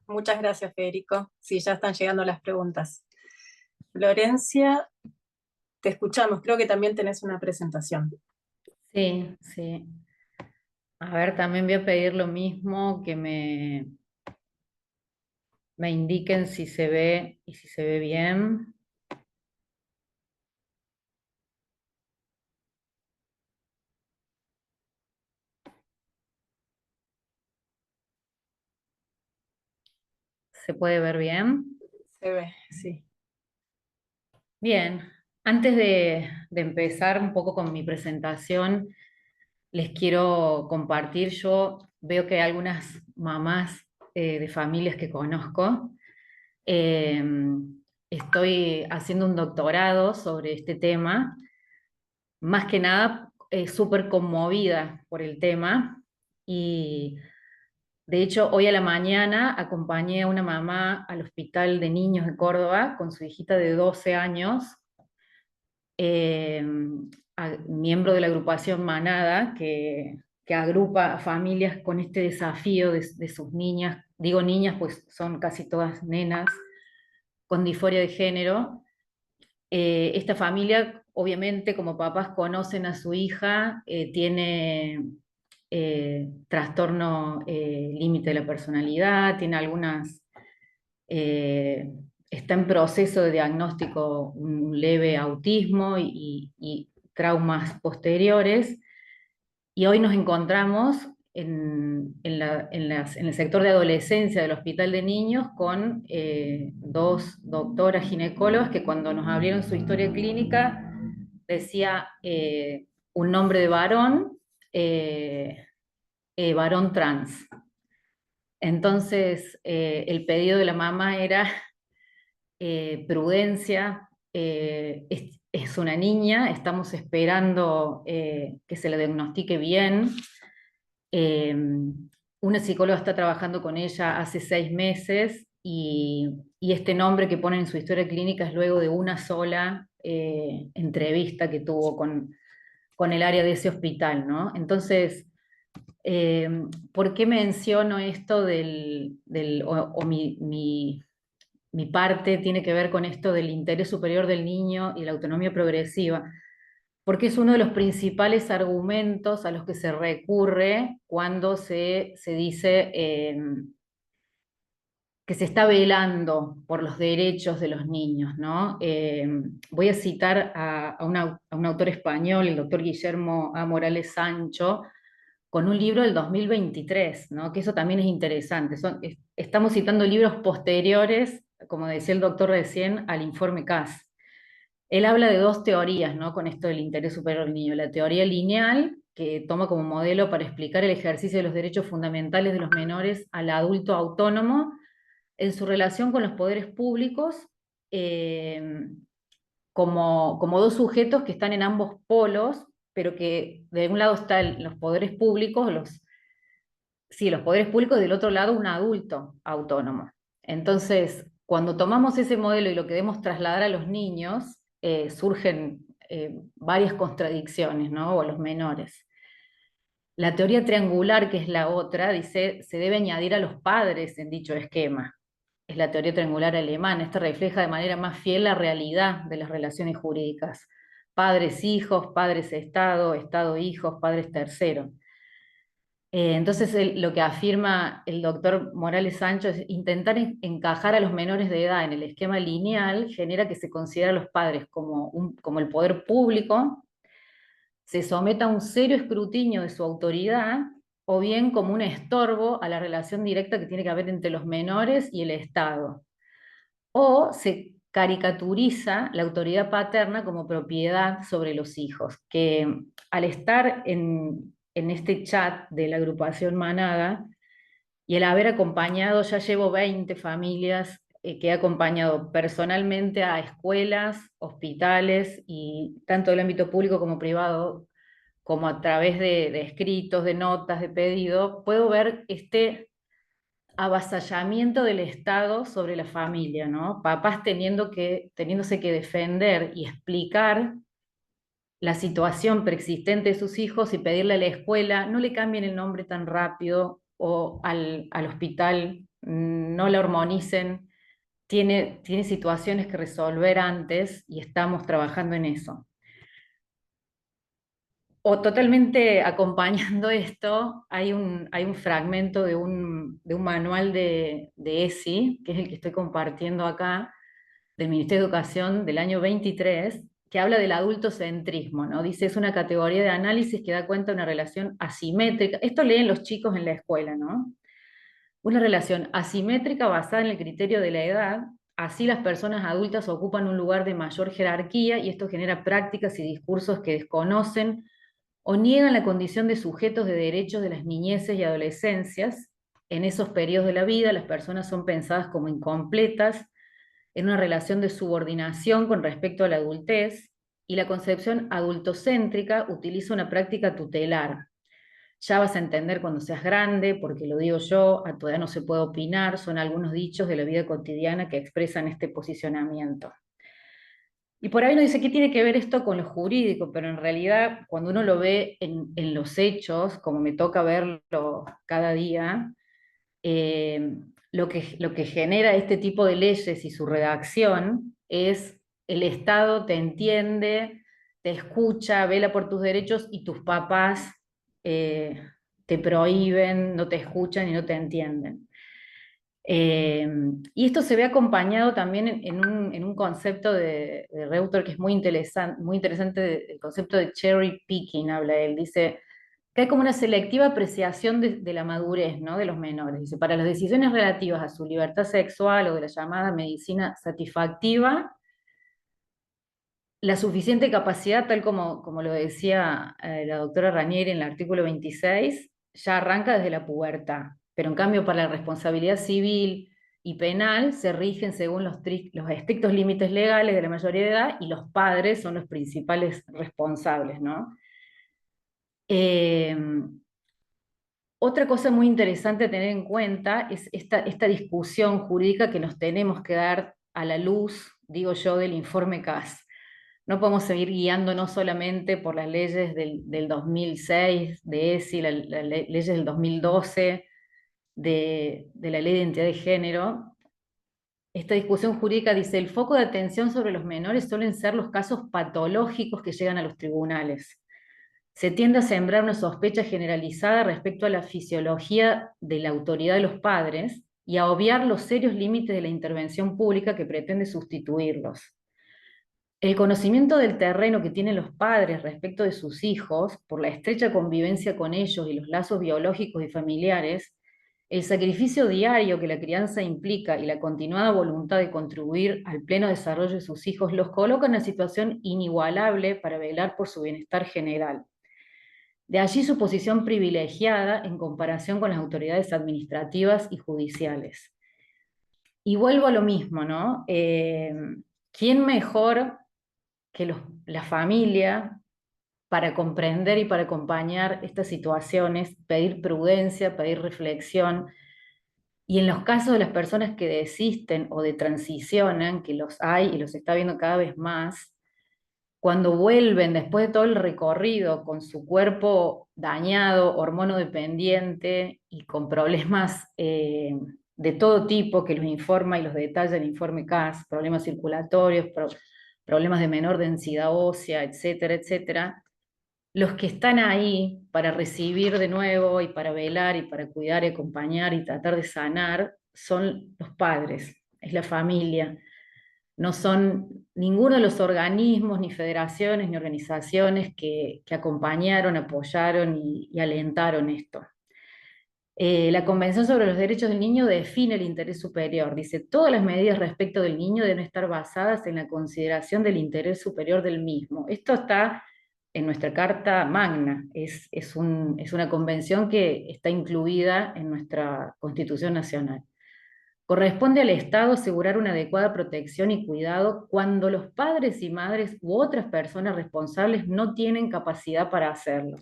Muchas gracias, Federico. Sí, ya están llegando las preguntas. Florencia, te escuchamos. Creo que también tenés una presentación. Sí, sí. A ver, también voy a pedir lo mismo, que me indiquen si se ve y si se ve bien. ¿Se puede ver bien? Se ve, sí. Bien, antes de empezar un poco con mi presentación, les quiero compartir, yo veo que hay algunas mamás de familias que conozco. Eh, Estoy haciendo un doctorado sobre este tema, más que nada súper conmovida por el tema y de hecho hoy a la mañana acompañé a una mamá al Hospital de Niños de Córdoba con su hijita de 12 años, eh, miembro de la agrupación Manada, que agrupa a familias con este desafío de sus niñas, digo niñas pues son casi todas nenas, con disforia de género. Esta familia, obviamente, como papás conocen a su hija, tiene trastorno límite de la personalidad, tiene algunas, está en proceso de diagnóstico un leve autismo y traumas posteriores. Y hoy nos encontramos en el sector de adolescencia del Hospital de Niños con dos doctoras ginecólogas que cuando nos abrieron su historia clínica decía un nombre de varón, varón trans. Entonces el pedido de la mamá era prudencia, es una niña, estamos esperando que se la diagnostique bien. Una psicóloga está trabajando con ella hace 6 meses y este nombre que pone en su historia clínica es luego de una sola entrevista que tuvo con el área de ese hospital, ¿no? Entonces, ¿por qué menciono esto mi parte tiene que ver con esto del interés superior del niño y la autonomía progresiva? Porque es uno de los principales argumentos a los que se recurre cuando se dice que se está velando por los derechos de los niños, ¿no? Voy a citar a un autor español, el doctor Guillermo A. Morales Sancho, con un libro del 2023, ¿no? Que eso también es interesante. Estamos citando libros posteriores, como decía el doctor recién, al informe Cass. Él habla de dos teorías, ¿no? Con esto del interés superior del niño. La teoría lineal, que toma como modelo para explicar el ejercicio de los derechos fundamentales de los menores al adulto autónomo en su relación con los poderes públicos, eh, como dos sujetos que están en ambos polos, pero que de un lado están los poderes públicos, los poderes públicos, y del otro lado un adulto autónomo. Entonces, cuando tomamos ese modelo y lo queremos trasladar a los niños, surgen varias contradicciones, ¿no? O a los menores. La teoría triangular, que es la otra, dice se debe añadir a los padres en dicho esquema. Es la teoría triangular alemana. Esta refleja de manera más fiel la realidad de las relaciones jurídicas. Padres-hijos, padres-estado, estado-hijos, padres-tercero. Entonces lo que afirma el doctor Morales Sancho es intentar encajar a los menores de edad en el esquema lineal genera que se considera a los padres como el poder público, se someta a un serio escrutinio de su autoridad, o bien como un estorbo a la relación directa que tiene que haber entre los menores y el Estado. O se caricaturiza la autoridad paterna como propiedad sobre los hijos, que al estar en este chat de la agrupación Manada, y el haber acompañado, ya llevo 20 familias que he acompañado personalmente a escuelas, hospitales, y tanto del ámbito público como privado, como a través de escritos, de notas, de pedido, puedo ver este avasallamiento del Estado sobre la familia, ¿no? Papás teniéndose que defender y explicar la situación preexistente de sus hijos y pedirle a la escuela, no le cambien el nombre tan rápido, o al hospital, no la hormonicen, tiene situaciones que resolver antes y estamos trabajando en eso. O totalmente acompañando esto, hay un fragmento de un manual de ESI, que es el que estoy compartiendo acá, del Ministerio de Educación del año 23, que habla del adultocentrismo, ¿no? Dice, es una categoría de análisis que da cuenta de una relación asimétrica. Esto leen los chicos en la escuela, ¿no? Una relación asimétrica basada en el criterio de la edad. Así las personas adultas ocupan un lugar de mayor jerarquía y esto genera prácticas y discursos que desconocen o niegan la condición de sujetos de derechos de las niñeces y adolescencias. En esos periodos de la vida, las personas son pensadas como incompletas, en una relación de subordinación con respecto a la adultez, y la concepción adultocéntrica utiliza una práctica tutelar. Ya vas a entender cuando seas grande, porque lo digo yo, a tu edad no se puede opinar, son algunos dichos de la vida cotidiana que expresan este posicionamiento. Y por ahí uno dice, ¿qué tiene que ver esto con lo jurídico? Pero en realidad, cuando uno lo ve en los hechos, como me toca verlo cada día, lo que genera este tipo de leyes y su redacción es el Estado te entiende, te escucha, vela por tus derechos, y tus papás te prohíben, no te escuchan y no te entienden. Y esto se ve acompañado también en un concepto de Reuter que es muy interesante, el concepto de cherry picking, habla él, dice que hay como una selectiva apreciación de la madurez, ¿no? De los menores. Dice, para las decisiones relativas a su libertad sexual o de la llamada medicina satisfactiva, la suficiente capacidad, tal como lo decía la doctora Ranieri en el artículo 26, ya arranca desde la pubertad. Pero en cambio, para la responsabilidad civil y penal se rigen según los estrictos límites legales de la mayoría de edad, y los padres son los principales responsables, ¿no? Otra cosa muy interesante a tener en cuenta es esta discusión jurídica que nos tenemos que dar a la luz, digo yo, del informe CAS. No podemos seguir guiándonos solamente por las leyes del 2006 de ESI, las leyes del 2012 de la Ley de Identidad de Género. Esta discusión jurídica dice, el foco de atención sobre los menores suelen ser los casos patológicos que llegan a los tribunales. Se tiende a sembrar una sospecha generalizada respecto a la fisiología de la autoridad de los padres y a obviar los serios límites de la intervención pública que pretende sustituirlos. El conocimiento del terreno que tienen los padres respecto de sus hijos, por la estrecha convivencia con ellos y los lazos biológicos y familiares, El sacrificio diario que la crianza implica y la continuada voluntad de contribuir al pleno desarrollo de sus hijos los coloca en una situación inigualable para velar por su bienestar general. De allí su posición privilegiada en comparación con las autoridades administrativas y judiciales. Y vuelvo a lo mismo, ¿no? ¿Quién mejor que la familia para comprender y para acompañar estas situaciones, pedir prudencia, pedir reflexión? Y en los casos de las personas que desisten o de transicionan, que los hay y los está viendo cada vez más, cuando vuelven después de todo el recorrido con su cuerpo dañado, hormonodependiente y con problemas de todo tipo que los informa y los detalla el informe CAS, problemas circulatorios, problemas de menor densidad ósea, etcétera, etcétera, los que están ahí para recibir de nuevo y para velar y para cuidar y acompañar y tratar de sanar son los padres, es la familia. No son ninguno de los organismos, ni federaciones, ni organizaciones que acompañaron, apoyaron y alentaron esto. La Convención sobre los Derechos del Niño define el interés superior. Dice, todas las medidas respecto del niño deben estar basadas en la consideración del interés superior del mismo. Esto está en nuestra Carta Magna. Es una convención que está incluida en nuestra Constitución Nacional. Corresponde al Estado asegurar una adecuada protección y cuidado cuando los padres y madres u otras personas responsables no tienen capacidad para hacerlo.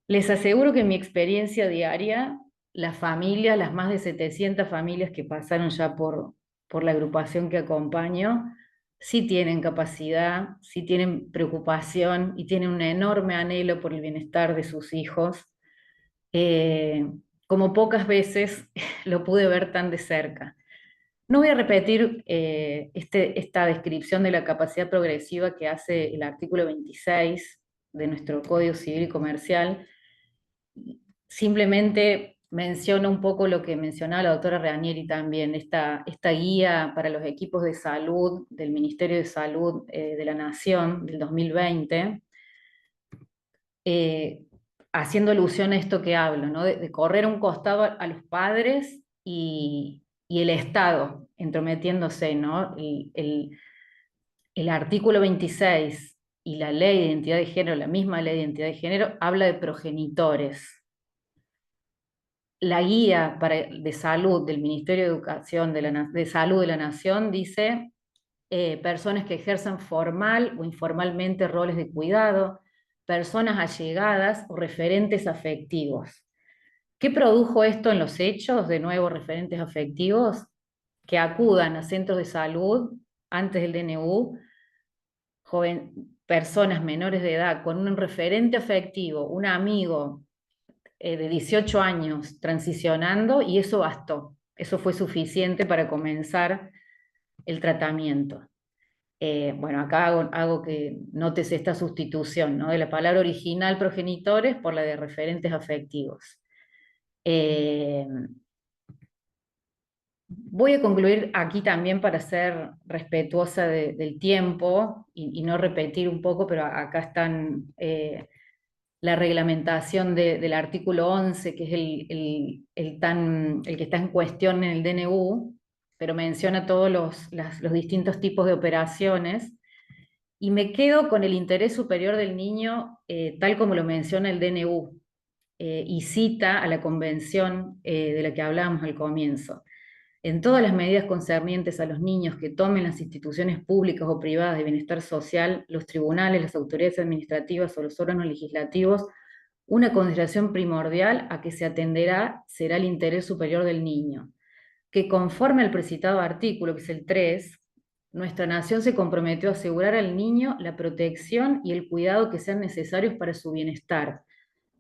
Les aseguro que en mi experiencia diaria, las familias, las más de 700 familias que pasaron ya por la agrupación que acompaño, sí tienen capacidad, sí tienen preocupación y tienen un enorme anhelo por el bienestar de sus hijos. Como pocas veces lo pude ver tan de cerca. No voy a repetir esta descripción de la capacidad progresiva que hace el artículo 26 de nuestro Código Civil y Comercial. Simplemente menciono un poco lo que mencionaba la doctora Reanieri también, esta guía para los equipos de salud del Ministerio de Salud de la Nación del 2020, haciendo alusión a esto que hablo, ¿no? de correr a un costado a los padres y el Estado entrometiéndose, ¿no? El artículo 26 y la ley de identidad de género, la misma ley de identidad de género, habla de progenitores. La guía de salud del Ministerio de Educación de Salud de la Nación dice personas que ejerzan formal o informalmente roles de cuidado, personas allegadas o referentes afectivos. ¿Qué produjo esto en los hechos? De nuevo, referentes afectivos que acudan a centros de salud antes del DNU, personas menores de edad con un referente afectivo, un amigo de 18 años transicionando, y eso bastó. Eso fue suficiente para comenzar el tratamiento. Bueno, acá hago que notes esta sustitución, ¿no? De la palabra original progenitores por la de referentes afectivos. Voy a concluir aquí también para ser respetuosa del tiempo y no repetir un poco, pero acá están la reglamentación del artículo 11, que es el que está en cuestión en el DNU, pero menciona todos los distintos tipos de operaciones, y me quedo con el interés superior del niño tal como lo menciona el DNU, y cita a la convención de la que hablábamos al comienzo. En todas las medidas concernientes a los niños que tomen las instituciones públicas o privadas de bienestar social, los tribunales, las autoridades administrativas o los órganos legislativos, una consideración primordial a que se atenderá será el interés superior del niño, que conforme al precitado artículo, que es el 3, nuestra nación se comprometió a asegurar al niño la protección y el cuidado que sean necesarios para su bienestar,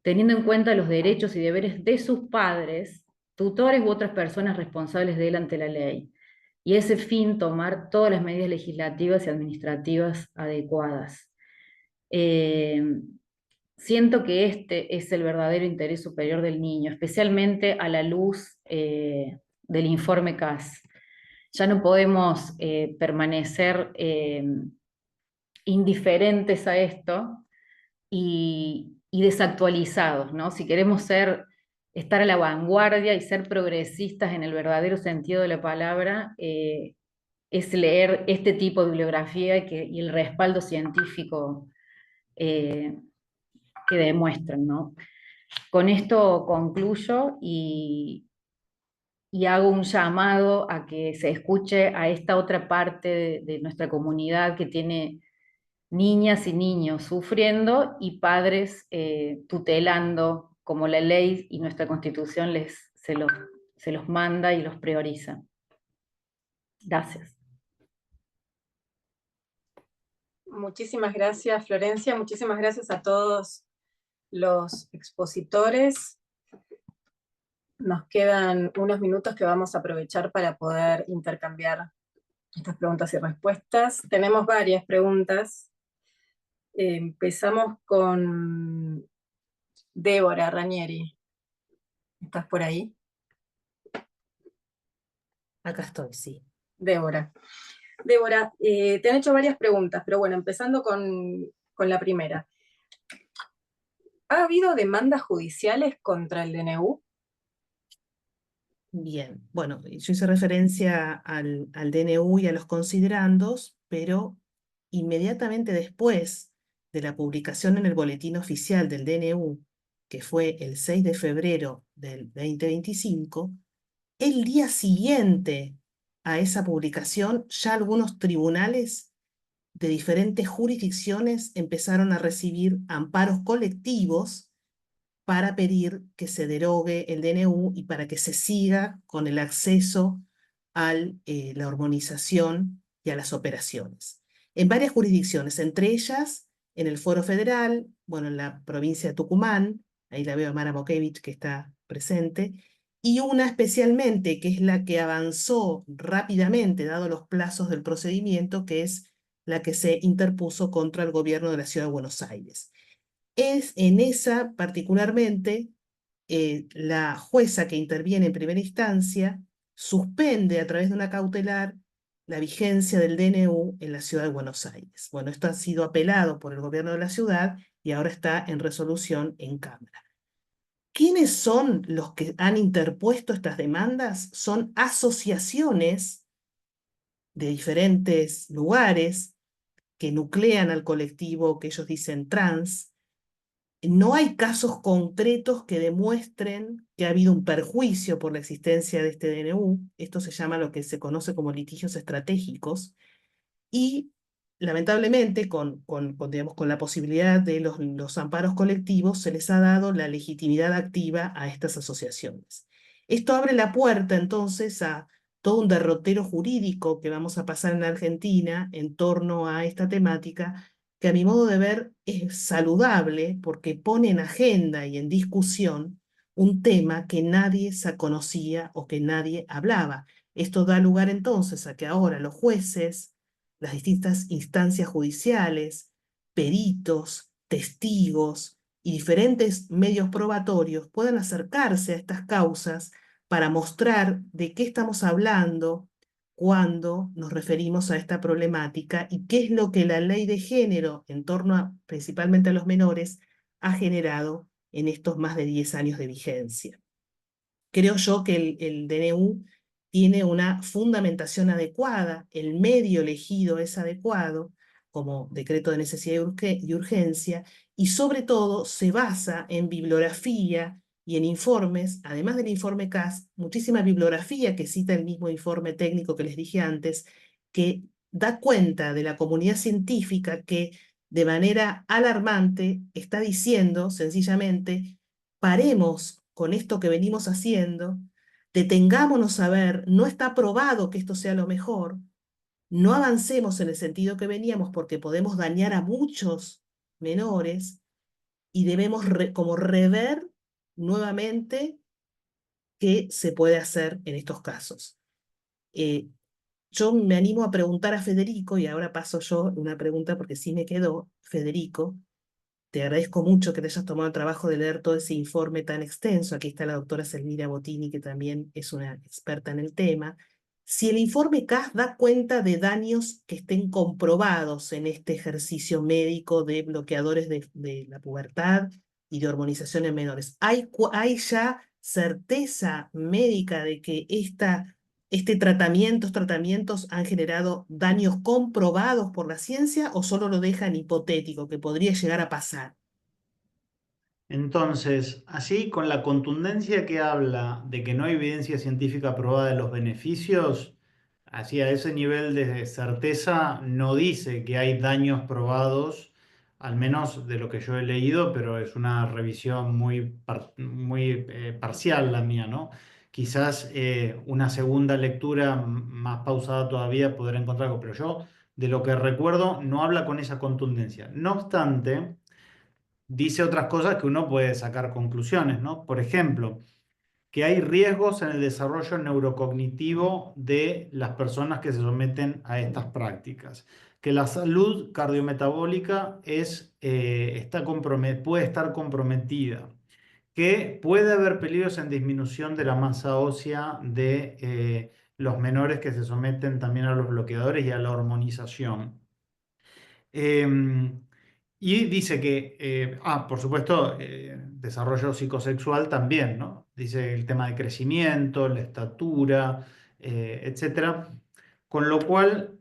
teniendo en cuenta los derechos y deberes de sus padres, tutores u otras personas responsables de él ante la ley, y a ese fin tomar todas las medidas legislativas y administrativas adecuadas. Siento que este es el verdadero interés superior del niño, especialmente a la luz del informe CAS. Ya no podemos permanecer indiferentes a esto y desactualizados, ¿no? Si queremos ser estar a la vanguardia y ser progresistas en el verdadero sentido de la palabra, es leer este tipo de bibliografía y el respaldo científico que demuestran, ¿no? Con esto concluyo y hago un llamado a que se escuche a esta otra parte de nuestra comunidad que tiene niñas y niños sufriendo y padres tutelando, como la ley y nuestra constitución se los manda y los prioriza. Gracias. Muchísimas gracias, Florencia. Muchísimas gracias a todos los expositores. Nos quedan unos minutos que vamos a aprovechar para poder intercambiar estas preguntas y respuestas. Tenemos varias preguntas. Empezamos con Débora Ranieri. ¿Estás por ahí? Acá estoy, sí. Débora, te han hecho varias preguntas, pero bueno, empezando con la primera. ¿Ha habido demandas judiciales contra el DNU? Bien, bueno, yo hice referencia al DNU y a los considerandos, pero inmediatamente después de la publicación en el boletín oficial del DNU, que fue el 6 de febrero del 2025, el día siguiente a esa publicación, ya algunos tribunales de diferentes jurisdicciones empezaron a recibir amparos colectivos para pedir que se derogue el DNU y para que se siga con el acceso a la hormonización y a las operaciones. En varias jurisdicciones, entre ellas en el Foro Federal, bueno, en la provincia de Tucumán, ahí la veo a Mara Mokevich que está presente, y una especialmente que es la que avanzó rápidamente, dado los plazos del procedimiento, que es la que se interpuso contra el gobierno de la Ciudad de Buenos Aires. Es en esa particularmente la jueza que interviene en primera instancia suspende a través de una cautelar la vigencia del DNU en la Ciudad de Buenos Aires. Bueno, esto ha sido apelado por el gobierno de la ciudad y ahora está en resolución en Cámara. ¿Quiénes son los que han interpuesto estas demandas? Son asociaciones de diferentes lugares que nuclean al colectivo que ellos dicen trans. No hay casos concretos que demuestren que ha habido un perjuicio por la existencia de este DNU. Esto se llama lo que se conoce como litigios estratégicos. Y lamentablemente, digamos, con la posibilidad de los amparos colectivos, se les ha dado la legitimidad activa a estas asociaciones. Esto abre la puerta entonces a todo un derrotero jurídico que vamos a pasar en Argentina en torno a esta temática, que a mi modo de ver es saludable porque pone en agenda y en discusión un tema que nadie se conocía o que nadie hablaba. Esto da lugar entonces a que ahora los jueces, las distintas instancias judiciales, peritos, testigos y diferentes medios probatorios puedan acercarse a estas causas para mostrar de qué estamos hablando cuando nos referimos a esta problemática y qué es lo que la ley de género en torno principalmente a los menores ha generado en estos más de 10 años de vigencia. Creo yo que el DNU tiene una fundamentación adecuada, el medio elegido es adecuado, como decreto de necesidad y urgencia, y sobre todo se basa en bibliografía y en informes, además del informe CAS, muchísima bibliografía que cita el mismo informe técnico que les dije antes, que da cuenta de la comunidad científica que de manera alarmante está diciendo sencillamente, paremos con esto que venimos haciendo, detengámonos a ver, no está probado que esto sea lo mejor, no avancemos en el sentido que veníamos porque podemos dañar a muchos menores y debemos como rever nuevamente qué se puede hacer en estos casos. Yo me animo a preguntar a Federico, y ahora paso yo una pregunta porque sí me quedó, Federico. Te agradezco mucho que te hayas tomado el trabajo de leer todo ese informe tan extenso. Aquí está la doctora Selmira Bottini, que también es una experta en el tema. Si el informe CAS da cuenta de daños que estén comprobados en este ejercicio médico de bloqueadores de la pubertad y de hormonización en menores, ¿hay ya certeza médica de que estos tratamientos han generado daños comprobados por la ciencia o solo lo dejan hipotético, que podría llegar a pasar? Entonces, así con la contundencia que habla de que no hay evidencia científica probada de los beneficios, así a ese nivel de certeza no dice que hay daños probados, al menos de lo que yo he leído, pero es una revisión muy parcial la mía, ¿no? Quizás una segunda lectura más pausada todavía podrá encontrar algo, pero yo de lo que recuerdo no habla con esa contundencia. No obstante, dice otras cosas que uno puede sacar conclusiones, ¿no? Por ejemplo, que hay riesgos en el desarrollo neurocognitivo de las personas que se someten a estas prácticas, que la salud cardiometabólica puede estar comprometida, que puede haber peligros en disminución de la masa ósea de los menores que se someten también a los bloqueadores y a la hormonización. Y dice que, por supuesto, desarrollo psicosexual también, ¿no? Dice el tema de crecimiento, la estatura, etcétera. Con lo cual,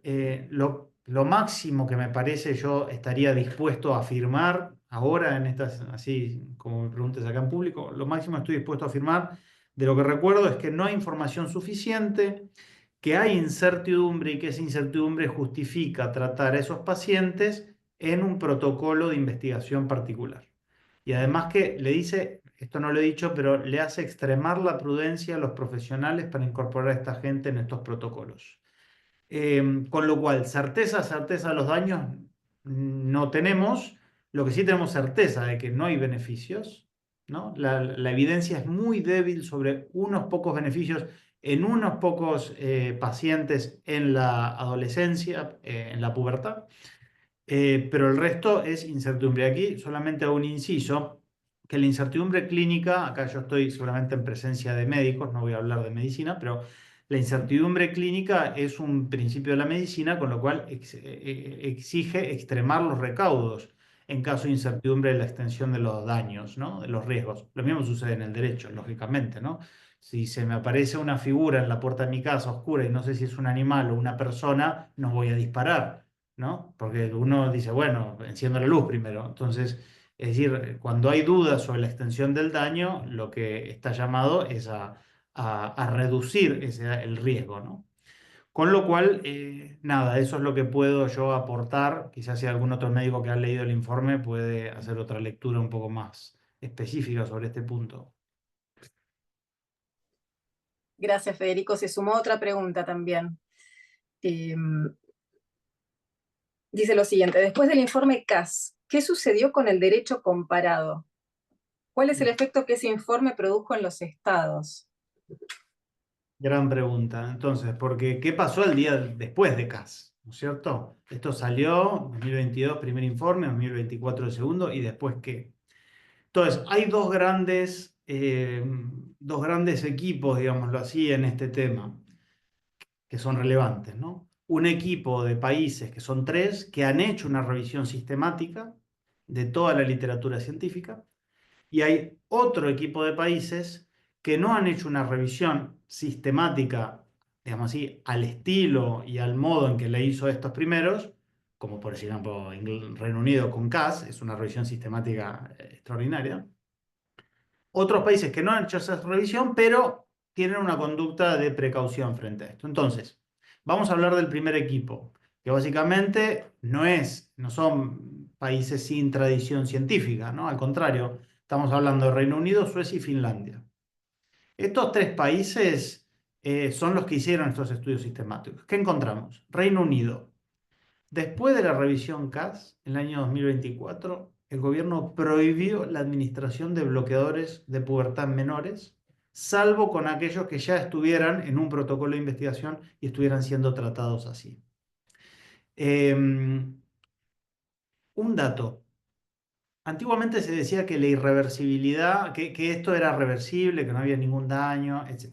lo máximo que me parece yo estaría dispuesto a afirmar ahora en estas, así como me preguntes acá en público, lo máximo estoy dispuesto a afirmar de lo que recuerdo es que no hay información suficiente, que hay incertidumbre y que esa incertidumbre justifica tratar a esos pacientes en un protocolo de investigación particular. Y además que le dice, esto no lo he dicho, pero le hace extremar la prudencia a los profesionales para incorporar a esta gente en estos protocolos. Con lo cual, certeza de los daños no tenemos. Lo que sí tenemos certeza de que no hay beneficios, ¿no? La evidencia es muy débil sobre unos pocos beneficios en unos pocos pacientes en la adolescencia, en la pubertad, pero el resto es incertidumbre. Aquí solamente hago un inciso, que la incertidumbre clínica, acá yo estoy seguramente en presencia de médicos, no voy a hablar de medicina, pero la incertidumbre clínica es un principio de la medicina, con lo cual exige extremar los recaudos en caso de incertidumbre de la extensión de los daños, ¿no? De los riesgos. Lo mismo sucede en el derecho, lógicamente, ¿no? Si se me aparece una figura en la puerta de mi casa oscura y no sé si es un animal o una persona, no voy a disparar, ¿no? Porque uno dice, bueno, enciendo la luz primero. Entonces, es decir, cuando hay dudas sobre la extensión del daño, lo que está llamado es a reducir el riesgo, ¿no? Con lo cual, nada, eso es lo que puedo yo aportar. Quizás si algún otro médico que ha leído el informe puede hacer otra lectura un poco más específica sobre este punto. Gracias, Federico. Se sumó otra pregunta también. Dice lo siguiente: después del informe CAS, ¿qué sucedió con el derecho comparado? ¿Cuál es el efecto que ese informe produjo en los estados? Gran pregunta. Entonces, porque ¿qué pasó el día después de CAS? ¿No es cierto? Esto salió 2022, primer informe, 2024 el segundo, y después ¿qué? Entonces, hay dos grandes equipos, digámoslo así, en este tema, que son relevantes, ¿no? Un equipo de países, que son tres, que han hecho una revisión sistemática de toda la literatura científica, y hay otro equipo de países que no han hecho una revisión sistemática, digamos así, al estilo y al modo en que le hizo estos primeros, como por ejemplo Reino Unido con CAS, es una revisión sistemática extraordinaria. Otros países que no han hecho esa revisión, pero tienen una conducta de precaución frente a esto. Entonces, vamos a hablar del primer equipo, que básicamente no son países sin tradición científica, ¿no? Al contrario, estamos hablando de Reino Unido, Suecia y Finlandia. Estos tres países son los que hicieron estos estudios sistemáticos. ¿Qué encontramos? Reino Unido. Después de la revisión CAS, en el año 2024, el gobierno prohibió la administración de bloqueadores de pubertad en menores, salvo con aquellos que ya estuvieran en un protocolo de investigación y estuvieran siendo tratados así. Un dato. Antiguamente se decía que la irreversibilidad, que esto era reversible, que no había ningún daño, etc.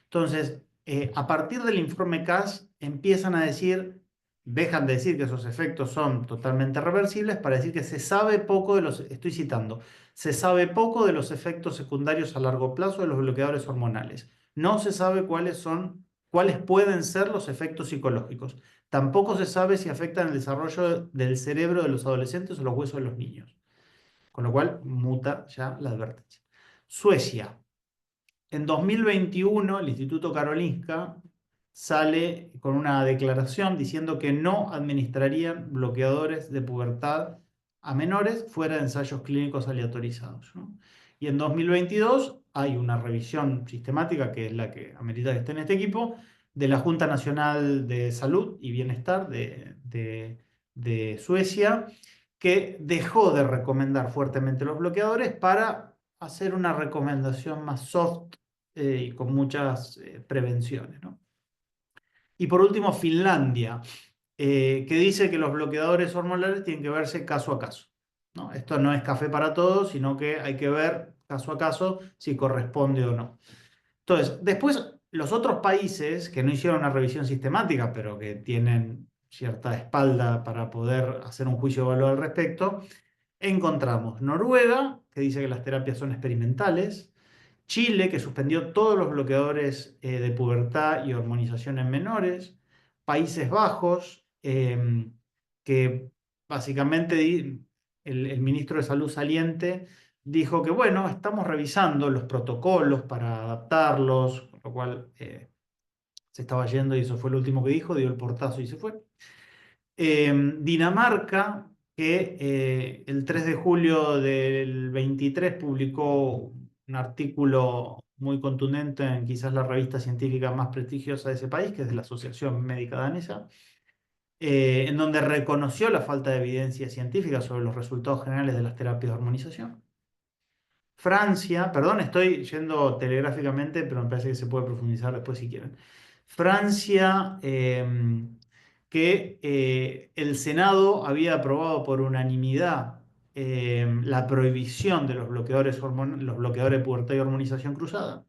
Entonces, a partir del informe CAS, empiezan a decir dejan de decir que esos efectos son totalmente reversibles para decir que se sabe poco de los, estoy citando, se sabe poco de los efectos secundarios a largo plazo de los bloqueadores hormonales. No se sabe cuáles pueden ser los efectos psicológicos. Tampoco se sabe si afectan el desarrollo del cerebro de los adolescentes o los huesos de los niños. Con lo cual, muta ya la advertencia. Suecia. En 2021, el Instituto Karolinska sale con una declaración diciendo que no administrarían bloqueadores de pubertad a menores fuera de ensayos clínicos aleatorizados, ¿no? Y en 2022 hay una revisión sistemática, que es la que amerita que esté en este equipo, de la Junta Nacional de Salud y Bienestar de Suecia, que dejó de recomendar fuertemente los bloqueadores para hacer una recomendación más soft y con muchas prevenciones, ¿no? Y por último, Finlandia, que dice que los bloqueadores hormonales tienen que verse caso a caso, ¿no? Esto no es café para todos, sino que hay que ver caso a caso si corresponde o no. Entonces, después, los otros países que no hicieron una revisión sistemática, pero que tienen cierta espalda para poder hacer un juicio de valor al respecto, encontramos Noruega, que dice que las terapias son experimentales, Chile, que suspendió todos los bloqueadores de pubertad y hormonización en menores, Países Bajos, que básicamente el ministro de Salud saliente dijo que, bueno, estamos revisando los protocolos para adaptarlos, con lo cual se estaba yendo y eso fue lo último que dijo, dio el portazo y se fue. Dinamarca, que el 3 de julio del 23 publicó un artículo muy contundente en quizás la revista científica más prestigiosa de ese país, que es de la Asociación Médica Danesa, en donde reconoció la falta de evidencia científica sobre los resultados generales de las terapias de hormonización. Francia, perdón, estoy yendo telegráficamente, pero me parece que se puede profundizar después si quieren. Francia, que el Senado había aprobado por unanimidad la prohibición de los bloqueadores de pubertad y hormonización cruzada.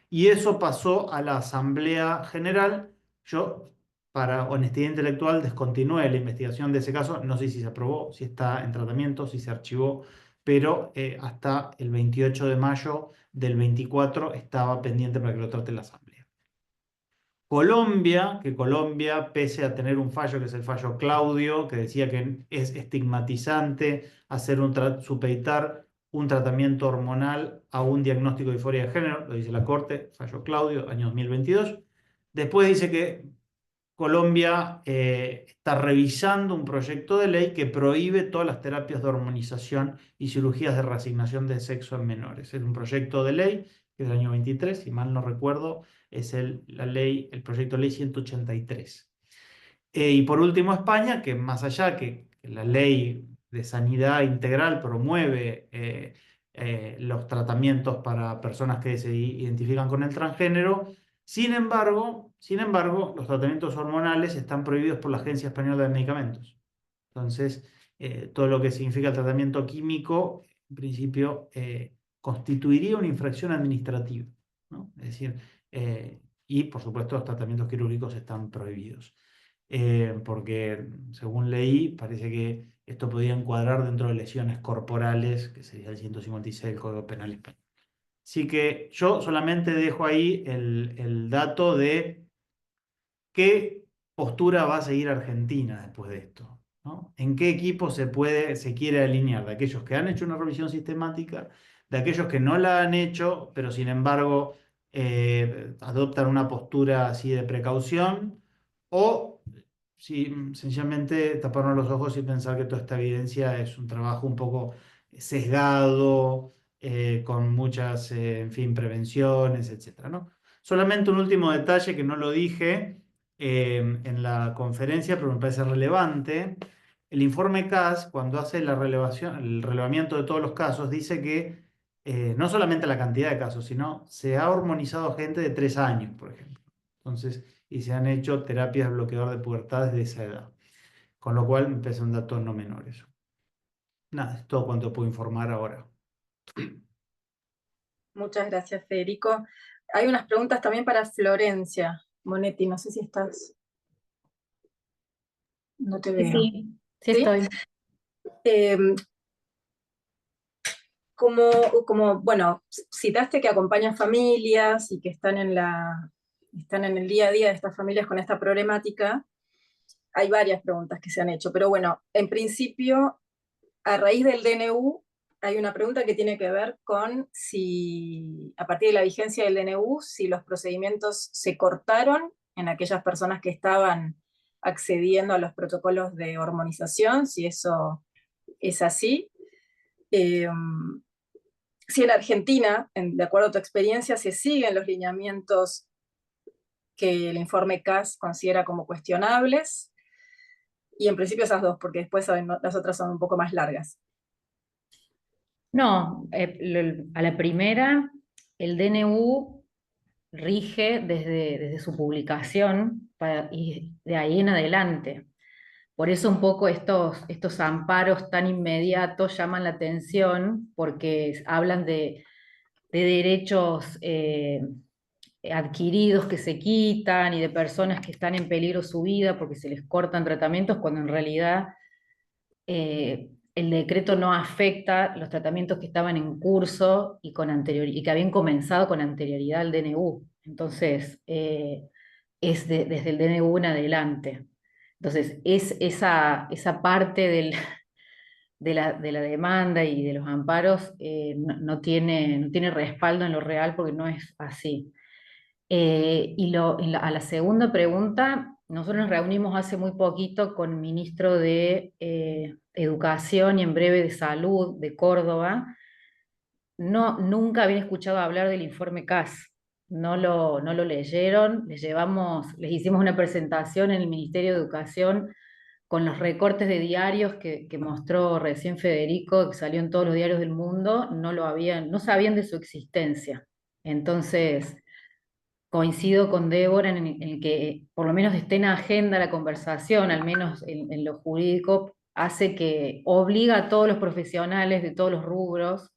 Y eso pasó a la Asamblea General. Yo, para honestidad intelectual, descontinué la investigación de ese caso. No sé si se aprobó, si está en tratamiento, si se archivó, pero hasta el 28 de mayo del 24 estaba pendiente para que lo trate la Asamblea. Colombia, que Colombia, pese a tener un fallo, que es el fallo Claudio, que decía que es estigmatizante supeditar un tratamiento hormonal a un diagnóstico de disforia de género, lo dice la Corte, fallo Claudio, año 2022. Después dice que Colombia está revisando un proyecto de ley que prohíbe todas las terapias de hormonización y cirugías de reasignación de sexo en menores. Es un proyecto de ley que es del año 23, si mal no recuerdo, es el proyecto de ley 183. Y por último, España, que más allá que la ley de sanidad integral promueve los tratamientos para personas que se identifican con el transgénero, sin embargo, los tratamientos hormonales están prohibidos por la Agencia Española de Medicamentos. Entonces, todo lo que significa el tratamiento químico, en principio, constituiría una infracción administrativa, ¿no? Es decir, y por supuesto los tratamientos quirúrgicos están prohibidos. Porque según leí, parece que esto podía encuadrar dentro de lesiones corporales, que sería el 156 del Código Penal Español. Así que yo solamente dejo ahí el dato de qué postura va a seguir Argentina después de esto, ¿no? ¿En qué equipo se quiere alinear? ¿De aquellos que han hecho una revisión sistemática, de aquellos que no la han hecho, pero sin embargo adoptan una postura así de precaución? ¿O si sencillamente taparnos los ojos y pensar que toda esta evidencia es un trabajo un poco sesgado, con muchas, en fin, prevenciones, etcétera, ¿no? Solamente un último detalle que no lo dije en la conferencia, pero me parece relevante. El informe CAS, cuando hace el relevamiento de todos los casos, dice que no solamente la cantidad de casos, sino se ha hormonizado gente de 3 años, por ejemplo. Entonces, y se han hecho terapias bloqueador de pubertad desde esa edad. Con lo cual, me parece un dato no menor eso. Nada, es todo cuanto puedo informar ahora. Muchas gracias, Federico. Hay unas preguntas también para Florencia Monetti, no sé si estás. No te Sí, veo. sí, sí ¿Sí? estoy. Bueno, citaste que acompañan familias y que están están en el día a día de estas familias con esta problemática. Hay varias preguntas que se han hecho, pero bueno, en principio, a raíz del DNU, hay una pregunta que tiene que ver con si, a partir de la vigencia del DNU, si los procedimientos se cortaron en aquellas personas que estaban accediendo a los protocolos de hormonización, si eso es así. Si en Argentina, de acuerdo a tu experiencia, se siguen los lineamientos que el informe CAS considera como cuestionables, y en principio esas dos, porque después las otras son un poco más largas. No, a la primera, el DNU rige desde su publicación y de ahí en adelante. Por eso un poco estos amparos tan inmediatos llaman la atención porque hablan de derechos adquiridos que se quitan y de personas que están en peligro su vida porque se les cortan tratamientos, cuando en realidad el decreto no afecta los tratamientos que estaban en curso y que habían comenzado con anterioridad al DNU. Entonces, es desde el DNU en adelante. Entonces, es esa parte de la demanda y de los amparos no tiene respaldo en lo real porque no es así. A la segunda pregunta, nosotros nos reunimos hace muy poquito con el ministro de Educación y en breve de Salud de Córdoba. Nunca habían escuchado hablar del informe CAS, no lo leyeron, les hicimos una presentación en el Ministerio de Educación con los recortes de diarios que mostró recién Federico, que salió en todos los diarios del mundo, no sabían de su existencia. Entonces, coincido con Débora en que por lo menos esté en agenda la conversación, al menos en lo jurídico, hace que obliga a todos los profesionales de todos los rubros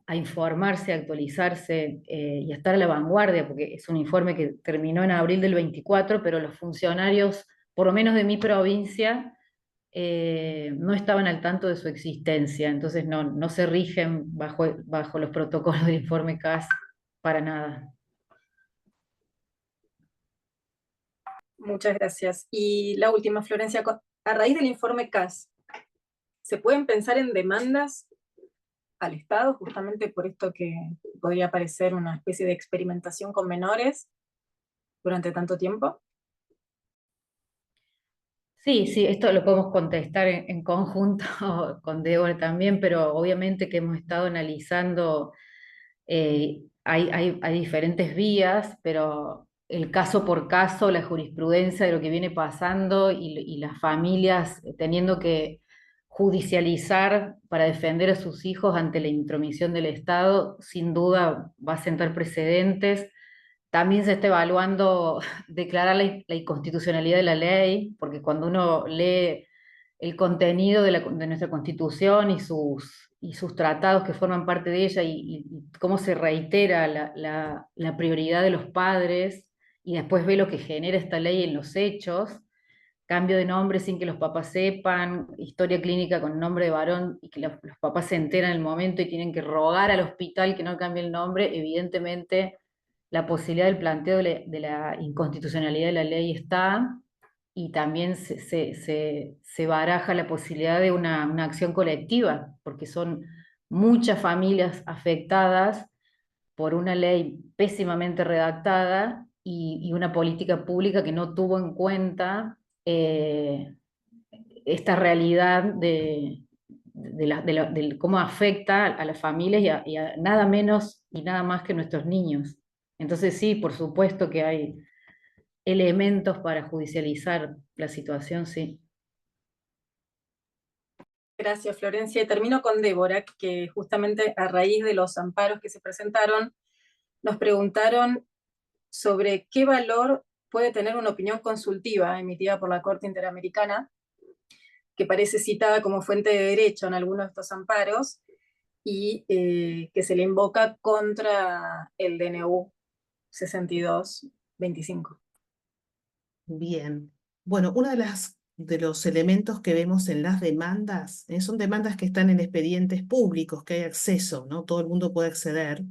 a informarse, a actualizarse y a estar a la vanguardia, porque es un informe que terminó en abril del 24, pero los funcionarios, por lo menos de mi provincia, no estaban al tanto de su existencia, entonces no se rigen bajo los protocolos del informe CAS para nada. Muchas gracias. Y la última, Florencia, a raíz del informe CAS, ¿se pueden pensar en demandas al Estado justamente por esto que podría parecer una especie de experimentación con menores durante tanto tiempo? Sí, esto lo podemos contestar en conjunto con Débora también, pero obviamente que hemos estado analizando, hay diferentes vías, pero el caso por caso, la jurisprudencia de lo que viene pasando y las familias teniendo que judicializar para defender a sus hijos ante la intromisión del Estado, sin duda va a sentar precedentes. También se está evaluando declarar la inconstitucionalidad de la ley, porque cuando uno lee el contenido de nuestra Constitución y sus tratados que forman parte de ella y cómo se reitera la prioridad de los padres y después ve lo que genera esta ley en los hechos, cambio de nombre sin que los papás sepan, historia clínica con nombre de varón y que los papás se enteran en el momento y tienen que rogar al hospital que no cambie el nombre, evidentemente la posibilidad del planteo de la inconstitucionalidad de la ley está, y también se baraja la posibilidad de una acción colectiva, porque son muchas familias afectadas por una ley pésimamente redactada y una política pública que no tuvo en cuenta esta realidad de cómo afecta a las familias y a nada menos y nada más que nuestros niños. Entonces sí, por supuesto que hay elementos para judicializar la situación, sí. Gracias, Florencia. Y termino con Débora, que justamente a raíz de los amparos que se presentaron, nos preguntaron sobre qué valor puede tener una opinión consultiva emitida por la Corte Interamericana, que parece citada como fuente de derecho en algunos de estos amparos, y que se le invoca contra el DNU 6225. Bien. Bueno, una de las de los elementos que vemos en las demandas, son demandas que están en expedientes públicos, que hay acceso, ¿no? Todo el mundo puede acceder,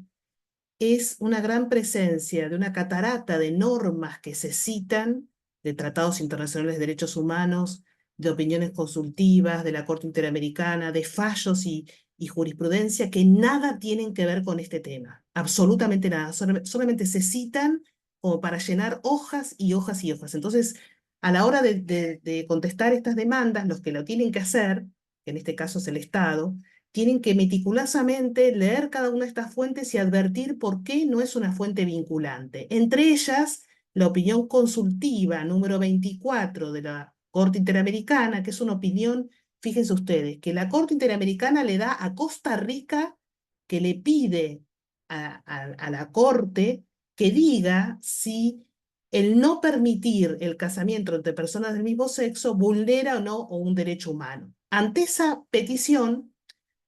es una gran presencia de una catarata de normas que se citan, de tratados internacionales de derechos humanos, de opiniones consultivas, de la Corte Interamericana, de fallos y jurisprudencia que nada tienen que ver con este tema, absolutamente nada, solamente se citan como para llenar hojas y hojas y hojas. Entonces, a la hora de contestar estas demandas, los que lo tienen que hacer, que en este caso es el Estado, tienen que meticulosamente leer cada una de estas fuentes y advertir por qué no es una fuente vinculante. Entre ellas, la opinión consultiva número 24 de la Corte Interamericana, que es una opinión, fíjense ustedes, que la Corte Interamericana le da a Costa Rica, que le pide a la Corte que diga si el no permitir el casamiento entre personas del mismo sexo vulnera o no un derecho humano. Ante esa petición,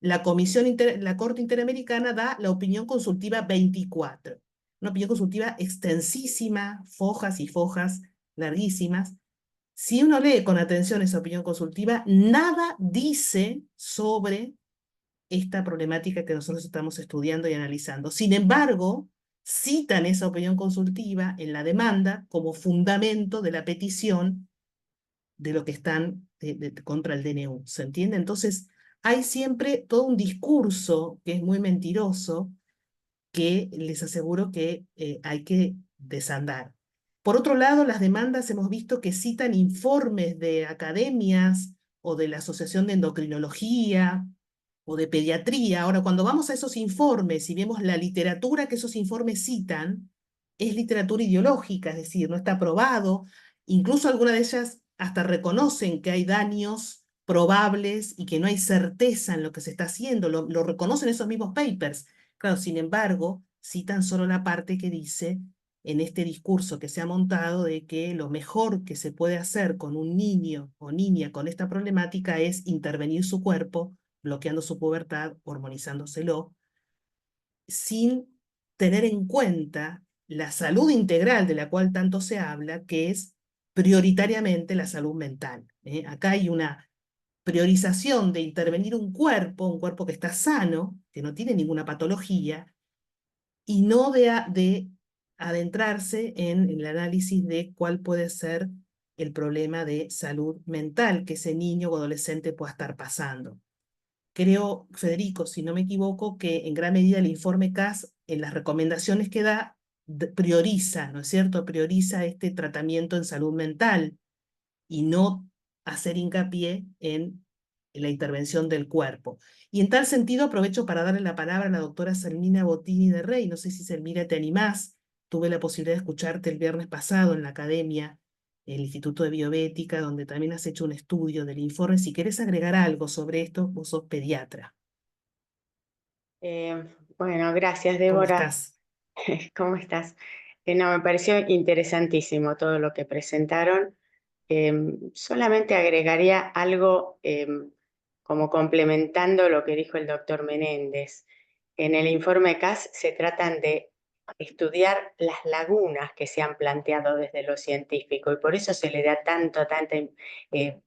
la Corte Interamericana da la opinión consultiva 24, una opinión consultiva extensísima, fojas y fojas larguísimas. Si uno lee con atención esa opinión consultiva, nada dice sobre esta problemática que nosotros estamos estudiando y analizando. Sin embargo, citan esa opinión consultiva en la demanda como fundamento de la petición de lo que están contra el DNU. ¿Se entiende? Entonces, hay siempre todo un discurso que es muy mentiroso, que les aseguro que hay que desandar. Por otro lado, las demandas hemos visto que citan informes de academias o de la Asociación de Endocrinología o de Pediatría. Ahora, cuando vamos a esos informes y vemos la literatura que esos informes citan, es literatura ideológica, es decir, no está aprobado. Incluso algunas de ellas hasta reconocen que hay daños probables y que no hay certeza en lo que se está haciendo. Lo reconocen esos mismos papers. Claro, sin embargo, citan solo la parte que dice en este discurso que se ha montado de que lo mejor que se puede hacer con un niño o niña con esta problemática es intervenir su cuerpo, bloqueando su pubertad, hormonizándoselo, sin tener en cuenta la salud integral de la cual tanto se habla, que es prioritariamente la salud mental. Acá hay una priorización de intervenir un cuerpo que está sano, que no tiene ninguna patología, y no de adentrarse en el análisis de cuál puede ser el problema de salud mental que ese niño o adolescente pueda estar pasando. Creo, Federico, si no me equivoco, que en gran medida el informe CAS, en las recomendaciones que da, prioriza, ¿no es cierto? Prioriza este tratamiento en salud mental y no hacer hincapié en la intervención del cuerpo. Y en tal sentido aprovecho para darle la palabra a la doctora Selmina Bottini de Rey. No sé si Selmina te animás. Tuve la posibilidad de escucharte el viernes pasado en la academia, el Instituto de Bioética, donde también has hecho un estudio del informe. Si querés agregar algo sobre esto, vos sos pediatra. Bueno, gracias, ¿Cómo Débora. estás? ¿Cómo estás? No, me pareció interesantísimo todo lo que presentaron. Solamente agregaría algo como complementando lo que dijo el doctor Menéndez. En el informe CAS se tratan de estudiar las lagunas que se han planteado desde lo científico y por eso se le da tanta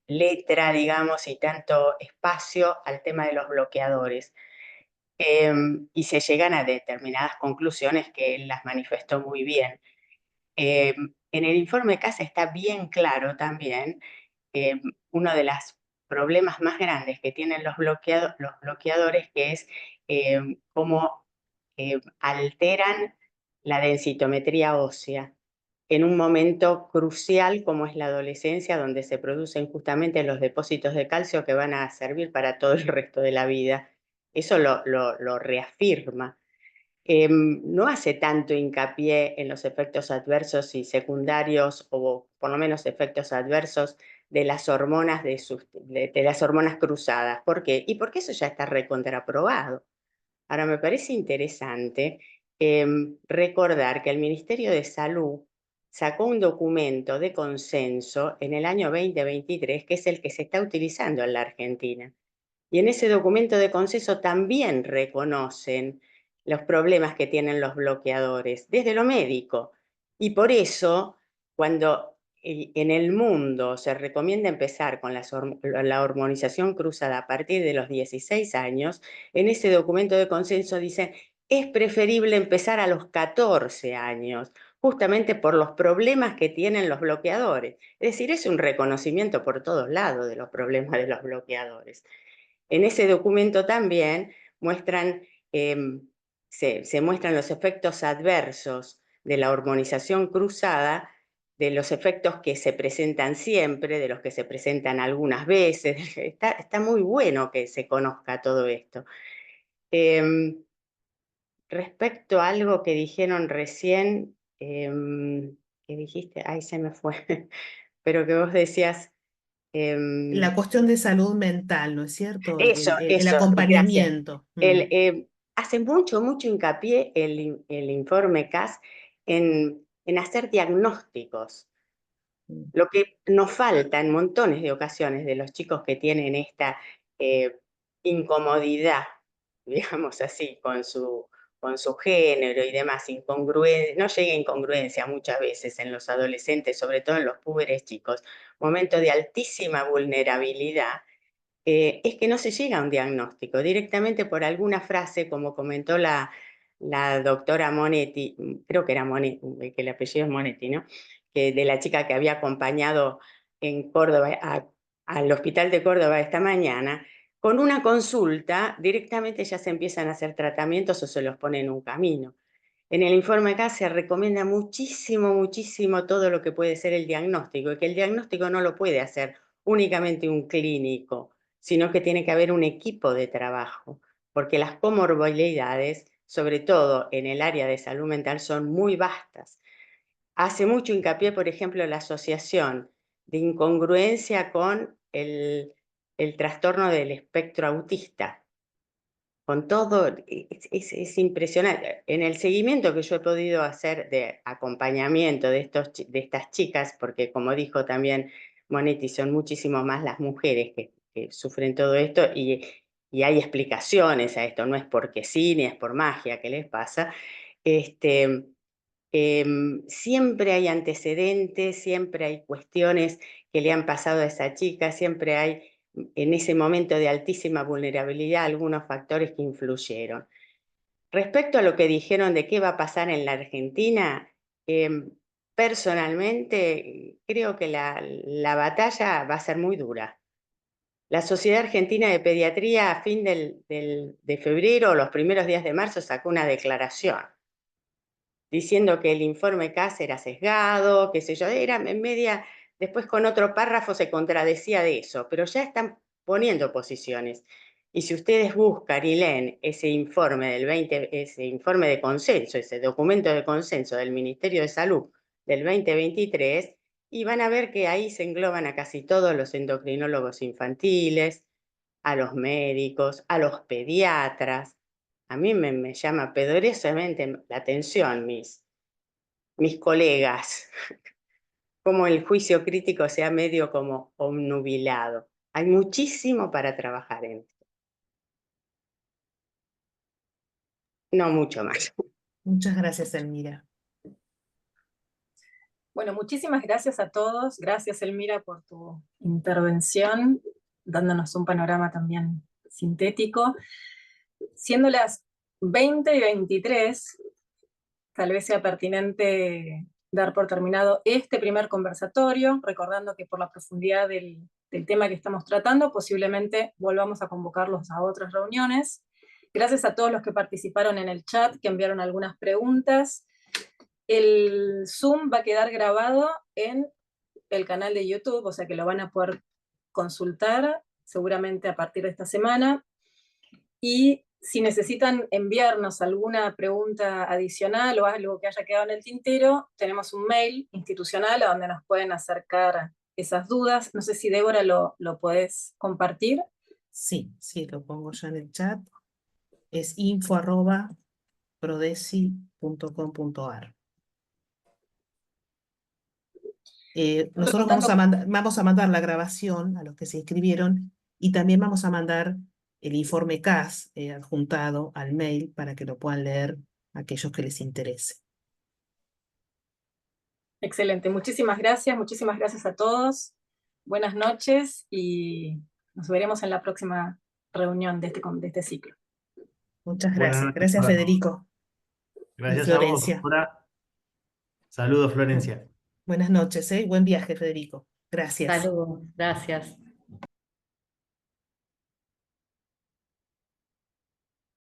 letra, digamos, y tanto espacio al tema de los bloqueadores. Y se llegan a determinadas conclusiones que él las manifestó muy bien. En el informe CAS está bien claro también uno de los problemas más grandes que tienen los bloqueadores, que es cómo alteran la densitometría ósea en un momento crucial como es la adolescencia, donde se producen justamente los depósitos de calcio que van a servir para todo el resto de la vida. Eso lo reafirma. No hace tanto hincapié en los efectos adversos y secundarios, o por lo menos efectos adversos de las hormonas, de las hormonas cruzadas. ¿Por qué? Y porque eso ya está recontraprobado. Ahora, me parece interesante recordar que el Ministerio de Salud sacó un documento de consenso en el año 2023, que es el que se está utilizando en la Argentina. Y en ese documento de consenso también reconocen los problemas que tienen los bloqueadores, desde lo médico. Y por eso, cuando en el mundo se recomienda empezar con la hormonización cruzada a partir de los 16 años, en ese documento de consenso dicen es preferible empezar a los 14 años, justamente por los problemas que tienen los bloqueadores. Es decir, es un reconocimiento por todos lados de los problemas de los bloqueadores. En ese documento también muestran, se muestran los efectos adversos de la hormonización cruzada, de los efectos que se presentan siempre, de los que se presentan algunas veces. Está muy bueno que se conozca todo esto. Respecto a algo que dijeron recién, ¿qué dijiste? Ay, se me fue. Pero que vos decías... La cuestión de salud mental, ¿no es cierto? Eso, El gracias. acompañamiento. Hace mucho hincapié el informe CAS en hacer diagnósticos. Lo que nos falta en montones de ocasiones de los chicos que tienen esta incomodidad, digamos así, con su género y demás, incongruencia, no llega incongruencia muchas veces en los adolescentes, sobre todo en los púberes chicos, momento de altísima vulnerabilidad, es que no se llega a un diagnóstico, directamente por alguna frase, como comentó la doctora Monetti, creo que era Monetti, que el apellido es Monetti, ¿no? Que de la chica que había acompañado en Córdoba, al hospital de Córdoba esta mañana, con una consulta directamente ya se empiezan a hacer tratamientos o se los pone en un camino. En el informe acá se recomienda muchísimo todo lo que puede ser el diagnóstico, y que el diagnóstico no lo puede hacer únicamente un clínico, sino que tiene que haber un equipo de trabajo, porque las comorbilidades, sobre todo en el área de salud mental, son muy vastas. Hace mucho hincapié, por ejemplo, la asociación de incongruencia con el trastorno del espectro autista. Con todo, es impresionante. En el seguimiento que yo he podido hacer de acompañamiento de estas chicas, porque como dijo también Monetti, son muchísimo más las mujeres que sufren todo esto, y hay explicaciones a esto, no es porque sí, ni es por magia que les pasa. Siempre hay antecedentes, siempre hay cuestiones que le han pasado a esa chica, siempre hay en ese momento de altísima vulnerabilidad algunos factores que influyeron. Respecto a lo que dijeron de qué va a pasar en la Argentina, personalmente creo que la batalla va a ser muy dura. La Sociedad Argentina de Pediatría a fin de febrero o los primeros días de marzo sacó una declaración diciendo que el informe CAS era sesgado, qué sé yo, era en media, después con otro párrafo se contradecía de eso, pero ya están poniendo posiciones. Y si ustedes buscan y leen ese informe ese informe de consenso, ese documento de consenso del Ministerio de Salud del 2023, y van a ver que ahí se engloban a casi todos los endocrinólogos infantiles, a los médicos, a los pediatras. A mí me llama poderosamente la atención mis colegas, como el juicio crítico se ha medio como obnubilado. Hay muchísimo para trabajar en esto. No mucho más. Muchas gracias, Elmira. Bueno, muchísimas gracias a todos. Gracias, Elmira, por tu intervención, dándonos un panorama también sintético. Siendo las 20:23, tal vez sea pertinente dar por terminado este primer conversatorio, recordando que por la profundidad del tema que estamos tratando, posiblemente volvamos a convocarlos a otras reuniones. Gracias a todos los que participaron en el chat, que enviaron algunas preguntas. El Zoom va a quedar grabado en el canal de YouTube, o sea que lo van a poder consultar seguramente a partir de esta semana. Y si necesitan enviarnos alguna pregunta adicional o algo que haya quedado en el tintero, tenemos un mail institucional a donde nos pueden acercar esas dudas. No sé si Débora lo podés compartir. Sí, lo pongo ya en el chat. Es info@prodeci.com.ar. Nosotros vamos a mandar la grabación a los que se inscribieron, y también vamos a mandar el informe CAS adjuntado al mail para que lo puedan leer aquellos que les interese. Excelente, muchísimas gracias a todos. Buenas noches y nos veremos en la próxima reunión de este ciclo. Muchas Buenas gracias. noches Gracias, para todos. Federico y Gracias a vos, Florencia. doctora. Saludos, Florencia. Buenas noches, ¿eh? Buen viaje, Federico. Gracias. Saludos, gracias.